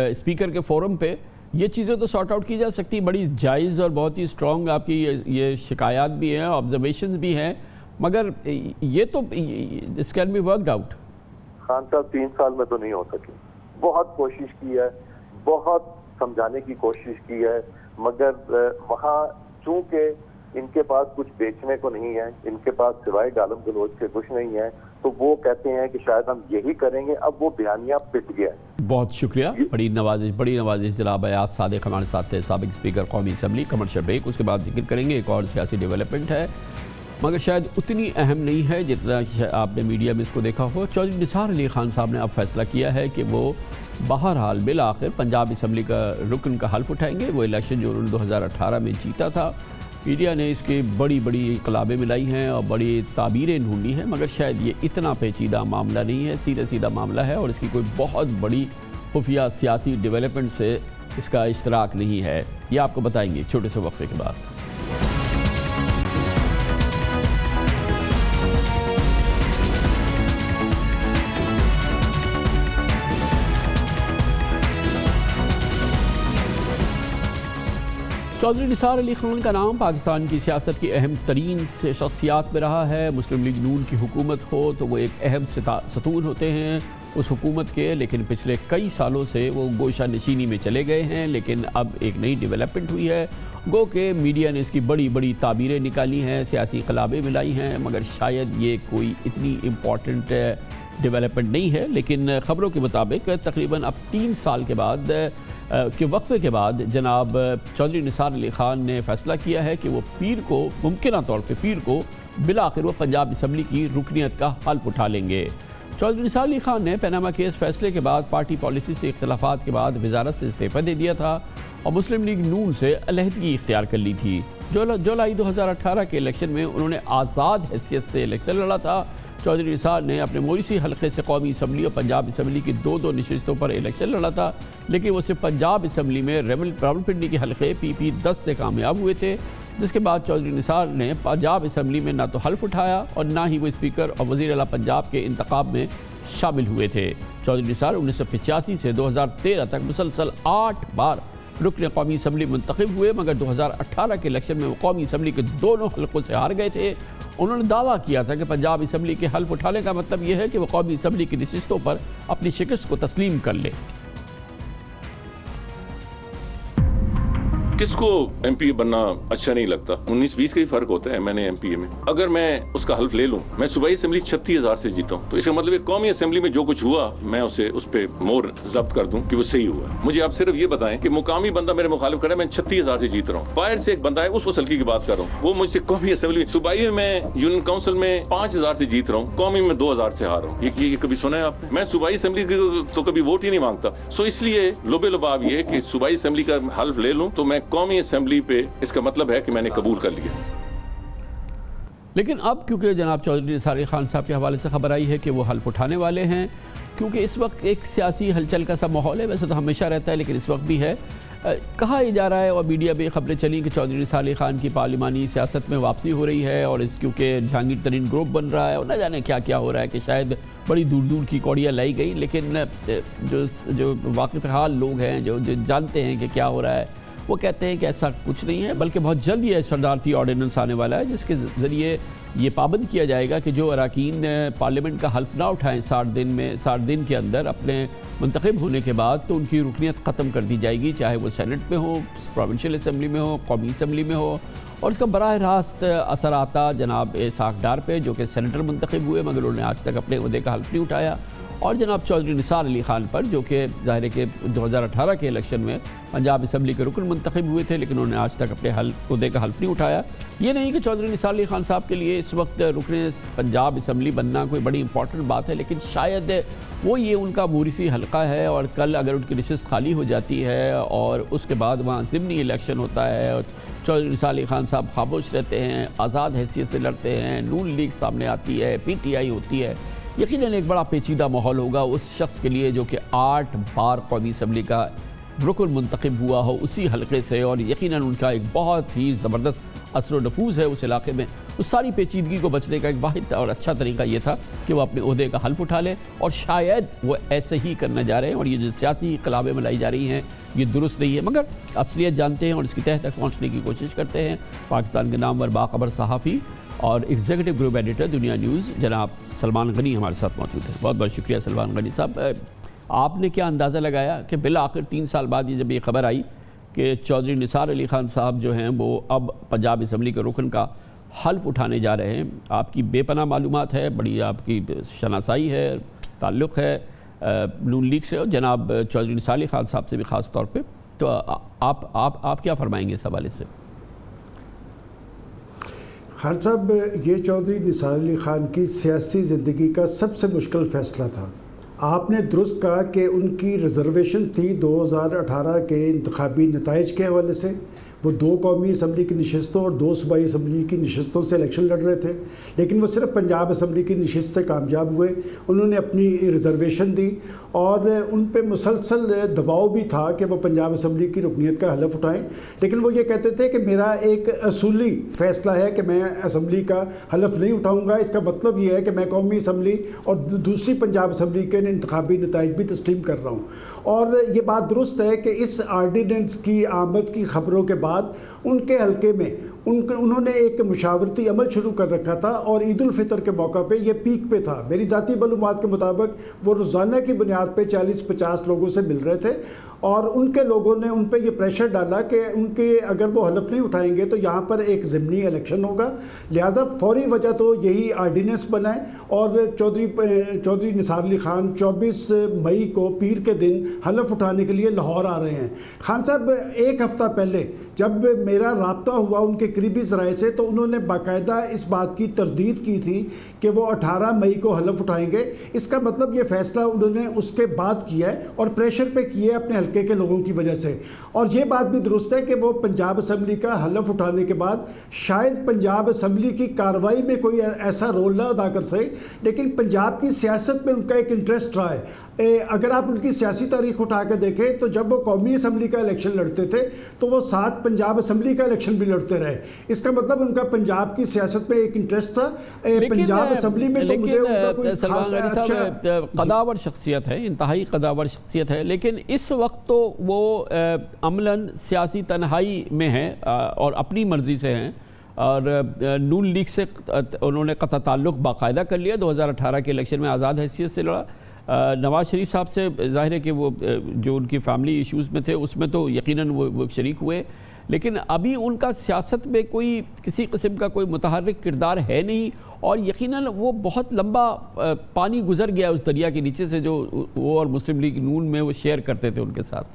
اسپیکر کے فورم پہ یہ چیزیں تو سارٹ آؤٹ کی جا سکتی، بڑی جائز اور بہت ہی اسٹرانگ آپ کی یہ شکایات بھی ہیں، آبزرویشنز بھی ہیں، مگر یہ تو this can be worked out. خان صاحب 3 سال میں تو نہیں ہو سکی، بہت کوشش کی ہے، بہت سمجھانے کی کوشش کی ہے، مگر وہاں چونکہ ان کے پاس کچھ بیچنے کو نہیں ہے، ان کے پاس سوائے گالم گلوچ کے کچھ نہیں ہے، تو وہ کہتے ہیں کہ شاید ہم یہی کریں گے. اب وہ بیانیہ پٹ گیا ہے. بہت شکریہ، بڑی نوازش جناب ایاز صادق ہمارے ساتھ تھے، سابق اسپیکر قومی اسمبلی. کمرشل بریک، اس کے بعد ذکر کریں گے ایک اور سیاسی ڈیولپمنٹ ہے مگر شاید اتنی اہم نہیں ہے جتنا آپ نے میڈیا میں اس کو دیکھا ہو. چودھری نثار علی خان صاحب نے اب فیصلہ کیا ہے کہ وہ بہرحال بالآخر پنجاب اسمبلی کا رکن کا حلف اٹھائیں گے. وہ الیکشن جو انہوں نے 2018 میں جیتا تھا، میڈیا نے اس کی بڑی انقلابیں ملائی ہیں اور بڑی تعبیریں ڈھونڈی ہیں، مگر شاید یہ اتنا پیچیدہ معاملہ نہیں ہے، سیدھا معاملہ ہے اور اس کی کوئی بہت بڑی خفیہ سیاسی ڈیولپمنٹ سے اس کا اشتراک نہیں ہے. یہ آپ کو بتائیں گے چھوٹے سے وقفے کے بعد. چودھری نثار علی خان کا نام پاکستان کی سیاست کی اہم ترین شخصیات میں رہا ہے. مسلم لیگ نون کی حکومت ہو تو وہ ایک اہم ستون ہوتے ہیں اس حکومت کے، لیکن پچھلے کئی سالوں سے وہ گوشہ نشینی میں چلے گئے ہیں. لیکن اب ایک نئی ڈیولپمنٹ ہوئی ہے، گو کہ میڈیا نے اس کی بڑی تعبیریں نکالی ہیں، سیاسی انقلابیں ملائی ہیں، مگر شاید یہ کوئی اتنی امپورٹنٹ ڈیولپمنٹ نہیں ہے. لیکن خبروں کے مطابق تقریباً اب 3 سال کے بعد کے وقفے کے بعد جناب چودھری نثار علی خان نے فیصلہ کیا ہے کہ وہ پیر کو ممکنہ طور پہ بالآخر وہ پنجاب اسمبلی کی رکنیت کا حلف اٹھا لیں گے. چودھری نثار علی خان نے پیناما کیس فیصلے کے بعد پارٹی پالیسی سے اختلافات کے بعد وزارت سے استعفیٰ دے دیا تھا اور مسلم لیگ نون سے علیحدگی اختیار کر لی تھی. جولائی 2018 کے الیکشن میں انہوں نے آزاد حیثیت سے الیکشن لڑا تھا. چودھری نثار نے اپنے مویسی حلقے سے قومی اسمبلی اور پنجاب اسمبلی کی 2 نشستوں پر الیکشن لڑا تھا، لیکن وہ صرف پنجاب اسمبلی میں راولپنڈی کے حلقے PP 10 سے کامیاب ہوئے تھے، جس کے بعد چودھری نثار نے پنجاب اسمبلی میں نہ تو حلف اٹھایا اور نہ ہی وہ اسپیکر اور وزیر اعلیٰ پنجاب کے انتخاب میں شامل ہوئے تھے. چودھری نثار 1985 سے 2013 تک مسلسل 8 بار رکن قومی اسمبلی منتخب ہوئے، مگر 2018 کے الیکشن میں وہ قومی اسمبلی کے دونوں حلقوں سے ہار گئے تھے. انہوں نے دعویٰ کیا تھا کہ پنجاب اسمبلی کے حلف اٹھانے کا مطلب یہ ہے کہ وہ قومی اسمبلی کی نشستوں پر اپنی شکست کو تسلیم کر لے. کس کو ایم پی اے بننا اچھا نہیں لگتا؟ 19-20 کا ہی فرق ہوتا ہے ایم پی اے میں. اگر میں اس کا حلف لے لوں، میں صوبائی اسمبلی 36,000 سے جیتا ہوں، تو اس کا مطلب ہے قومی اسمبلی میں جو کچھ ہوا میں اسے اس پہ مور ضبط کر دوں کہ وہ صحیح ہوا. مجھے آپ صرف یہ بتائیں کہ مقامی بندہ میرے مخالف کرے، میں 36,000 سے جیت رہا ہوں، باہر سے ایک بندہ ہے اس حلقے کی بات کر رہا ہوں، وہ مجھ سے قومی اسمبلی صوبائی میں یونین کاؤنسل میں 5,000 سے جیت رہا ہوں، قومی میں 2,000 سے ہار رہا ہوں. یہ کبھی سنا ہے آپ نے؟ میں صوبائی اسمبلی تو کبھی ووٹ ہی نہیں مانگتا. سو اس لیے لبے لباب یہ کہ صوبائی اسمبلی کا حلف لے لوں تو میں قومی اسمبلی پہ اس کا مطلب ہے کہ میں نے قبول کر لیا. لیکن اب کیونکہ جناب چودھری نثار علی خان صاحب کے حوالے سے خبر آئی ہے کہ وہ حلف اٹھانے والے ہیں، کیونکہ اس وقت ایک سیاسی ہلچل کا سا ماحول ہے، ویسے تو ہمیشہ رہتا ہے لیکن اس وقت بھی ہے. کہا یہ جا رہا ہے اور میڈیا میں خبریں چلیں کہ چودھری نثار علی خان کی پارلیمانی سیاست میں واپسی ہو رہی ہے اور اس کیونکہ جہانگیر ترین گروپ بن رہا ہے اور نہ جانے کیا کیا ہو رہا ہے کہ شاید بڑی دور کی کوڑیاں لائی گئی. لیکن جو واقف حال لوگ ہیں جو جانتے ہیں کہ کیا ہو رہا ہے، وہ کہتے ہیں کہ ایسا کچھ نہیں ہے، بلکہ بہت جلد یہ صدارتی آرڈیننس آنے والا ہے جس کے ذریعے یہ پابند کیا جائے گا کہ جو اراکین پارلیمنٹ کا حلف نہ اٹھائیں 60 دن کے اندر اپنے منتخب ہونے کے بعد، تو ان کی رکنیت ختم کر دی جائے گی، چاہے وہ سینٹ میں ہو، پروونشل اسمبلی میں ہو، قومی اسمبلی میں ہو. اور اس کا براہ راست اثر آتا جناب اسحاق ڈار پہ، جو کہ سینیٹر منتخب ہوئے مگر انہوں نے آج تک اپنے عہدے کا حلف نہیں اٹھایا. اور جناب چودھری نثار علی خان پر، جو کہ ظاہر ہے کہ 2018 کے الیکشن میں پنجاب اسمبلی کے رکن منتخب ہوئے تھے، لیکن انہوں نے آج تک اپنے عہدے کا حلف نہیں اٹھایا۔ یہ نہیں کہ چودھری نثار علی خان صاحب کے لیے اس وقت رکن پنجاب اسمبلی بننا کوئی بڑی امپورٹنٹ بات ہے، لیکن شاید وہ یہ ان کا موریثی حلقہ ہے، اور کل اگر ان کی نشست خالی ہو جاتی ہے اور اس کے بعد وہاں ضمنی الیکشن ہوتا ہے اور چودھری نثار علی خان صاحب خاموش رہتے ہیں، آزاد حیثیت سے لڑتے ہیں، نون لیگ سامنے آتی ہے، پی ٹی آئی ہوتی ہے، یقیناً ایک بڑا پیچیدہ ماحول ہوگا اس شخص کے لیے جو کہ 8 بار قومی اسمبلی کا رکن منتخب ہوا ہو اسی حلقے سے، اور یقیناً ان کا ایک بہت ہی زبردست اثر و نفوذ ہے اس علاقے میں۔ اس ساری پیچیدگی کو بچنے کا ایک واحد اور اچھا طریقہ یہ تھا کہ وہ اپنے عہدے کا حلف اٹھا لے، اور شاید وہ ایسے ہی کرنا جا رہے ہیں، اور یہ جو سیاسی انقلابیں ملائی جا رہی ہیں یہ درست نہیں ہے، مگر اصلیت جانتے ہیں اور اس کی تہہ تک پہنچنے کی کوشش کرتے ہیں۔ پاکستان کے نامور باخبر صحافی اور ایگزیکٹو گروپ ایڈیٹر دنیا نیوز جناب سلمان غنی ہمارے ساتھ موجود ہیں۔ بہت بہت شکریہ سلمان غنی صاحب۔ آپ نے کیا اندازہ لگایا کہ بالآخر 3 سال بعد جب یہ خبر آئی کہ چودھری نثار علی خان صاحب جو ہیں وہ اب پنجاب اسمبلی کے رکن کا حلف اٹھانے جا رہے ہیں؟ آپ کی بے پناہ معلومات ہے، بڑی آپ کی شناسائی ہے، تعلق ہے نون لیگ سے اور جناب چودھری نثار علی خان صاحب سے بھی خاص طور پہ، تو آپ کیا فرمائیں گے اس حوالے سے؟ خان صاحب، یہ چودھری نثار علی خان کی سیاسی زندگی کا سب سے مشکل فیصلہ تھا۔ آپ نے درست کہا کہ ان کی ریزرویشن تھی 2018 کے انتخابی نتائج کے حوالے سے، وہ 2 قومی اسمبلی کی نشستوں اور 2 صوبائی اسمبلی کی نشستوں سے الیکشن لڑ رہے تھے، لیکن وہ صرف پنجاب اسمبلی کی نشست سے کامیاب ہوئے۔ انہوں نے اپنی ریزرویشن دی اور ان پہ مسلسل دباؤ بھی تھا کہ وہ پنجاب اسمبلی کی رکنیت کا حلف اٹھائیں، لیکن وہ یہ کہتے تھے کہ میرا ایک اصولی فیصلہ ہے کہ میں اسمبلی کا حلف نہیں اٹھاؤں گا، اس کا مطلب یہ ہے کہ میں قومی اسمبلی اور دوسری پنجاب اسمبلی کے انتخابی نتائج بھی تسلیم کر رہا ہوں۔ اور یہ بات درست ہے کہ اس آرڈیننس کی آمد کی خبروں کے بعد ان کے حلقے میں انہوں نے ایک مشاورتی عمل شروع کر رکھا تھا، اور عید الفطر کے موقع پہ یہ پیک پہ تھا۔ میری ذاتی معلومات کے مطابق وہ روزانہ کی بنیاد پہ 40-50 لوگوں سے مل رہے تھے، اور ان کے لوگوں نے ان پہ یہ پریشر ڈالا کہ ان کے اگر وہ حلف نہیں اٹھائیں گے تو یہاں پر ایک ضمنی الیکشن ہوگا، لہٰذا فوری وجہ تو یہی آرڈیننس بنائیں۔ اور چودھری نثار علی خان 24 مئی کو پیر کے دن حلف اٹھانے کے لیے لاہور آ رہے ہیں۔ خان صاحب، 1 ہفتہ پہلے جب میرا رابطہ ہوا ان کے قریبی ذرائع سے تو انہوں نے باقاعدہ اس بات کی تردید کی تھی کہ وہ 18 مئی کو حلف اٹھائیں گے۔ اس کا مطلب یہ فیصلہ انہوں نے اس کے بعد کیا ہے اور پریشر پہ کیے اپنے حلقے کے لوگوں کی وجہ سے۔ اور یہ بات بھی درست ہے کہ وہ پنجاب اسمبلی کا حلف اٹھانے کے بعد شاید پنجاب اسمبلی کی کارروائی میں کوئی ایسا رول نہ ادا کر سکے، لیکن پنجاب کی سیاست میں ان کا ایک انٹرسٹ رہا ہے۔ اگر آپ ان کی سیاسی تاریخ اٹھا کے دیکھیں تو جب وہ قومی اسمبلی کا الیکشن لڑتے تھے تو وہ ساتھ پنجاب اسمبلی کا الیکشن بھی لڑتے رہے۔ اس کا مطلب ان کا پنجاب کی سیاست میں ایک انٹرسٹ تھا۔ پنجاب اسمبلی میں تو مجھے ان کا کوئی خاص اچھا قداور شخصیت ہے، انتہائی قداور شخصیت ہے، لیکن اس وقت تو وہ عملاً سیاسی تنہائی میں ہیں اور اپنی مرضی سے ہیں، اور نون لیگ سے انہوں نے قطع تعلق باقاعدہ کر لیا۔ 2018 کے الیکشن میں آزاد حیثیت سے لڑا۔ نواز شریف صاحب سے ظاہر ہے کہ وہ جو ان کی فیملی ایشوز میں تھے اس میں تو یقیناً وہ شریک ہوئے، لیکن ابھی ان کا سیاست میں کوئی کسی قسم کا کوئی متحرک کردار ہے نہیں، اور یقیناً وہ بہت لمبا پانی گزر گیا اس دریا کے نیچے سے جو وہ اور مسلم لیگ نون میں وہ شیئر کرتے تھے ان کے ساتھ۔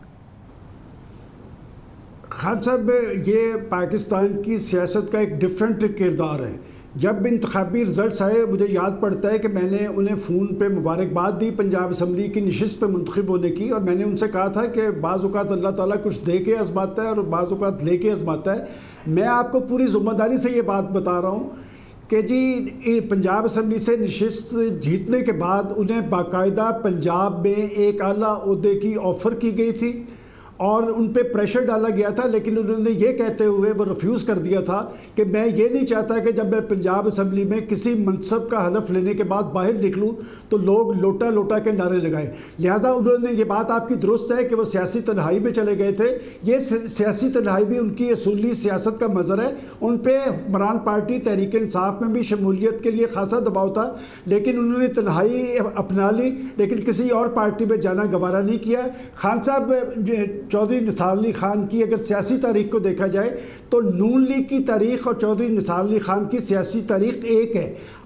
خان صاحب، یہ پاکستان کی سیاست کا ایک ڈیفرنٹ کردار ہے۔ جب انتخابی رزلٹس آئے مجھے یاد پڑتا ہے کہ میں نے انہیں فون پہ مبارکباد دی پنجاب اسمبلی کی نشست پہ منتخب ہونے کی، اور میں نے ان سے کہا تھا کہ بعض اوقات اللہ تعالیٰ کچھ دے کے آزماتا ہے اور بعض اوقات لے کے آزماتا ہے۔ میں آپ کو پوری ذمہ داری سے یہ بات بتا رہا ہوں کہ جی پنجاب اسمبلی سے نشست جیتنے کے بعد انہیں باقاعدہ پنجاب میں ایک اعلیٰ عہدے کی آفر کی گئی تھی اور ان پہ پریشر ڈالا گیا تھا، لیکن انہوں نے یہ کہتے ہوئے وہ ریفیوز کر دیا تھا کہ میں یہ نہیں چاہتا کہ جب میں پنجاب اسمبلی میں کسی منصب کا حلف لینے کے بعد باہر نکلوں تو لوگ لوٹا لوٹا کے نعرے لگائیں۔ لہٰذا انہوں نے یہ بات آپ کی درست ہے کہ وہ سیاسی تنہائی میں چلے گئے تھے۔ یہ سیاسی تنہائی بھی ان کی اصولی سیاست کا مظہر ہے۔ ان پہ حکمران پارٹی تحریک انصاف میں بھی شمولیت کے لیے خاصا دباؤ تھا، لیکن انہوں نے تنہائی اپنا لی، لیکن کسی اور پارٹی میں جانا گوارا نہیں کیا۔ خان صاحب، چودھری نثار علی خان کی اگر سیاسی تاریخ کو دیکھا جائے تو نون لیگ کی تاریخ اور چودھری نثار علی خان کی سیاسی تاریخ ایک ہے۔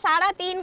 3.5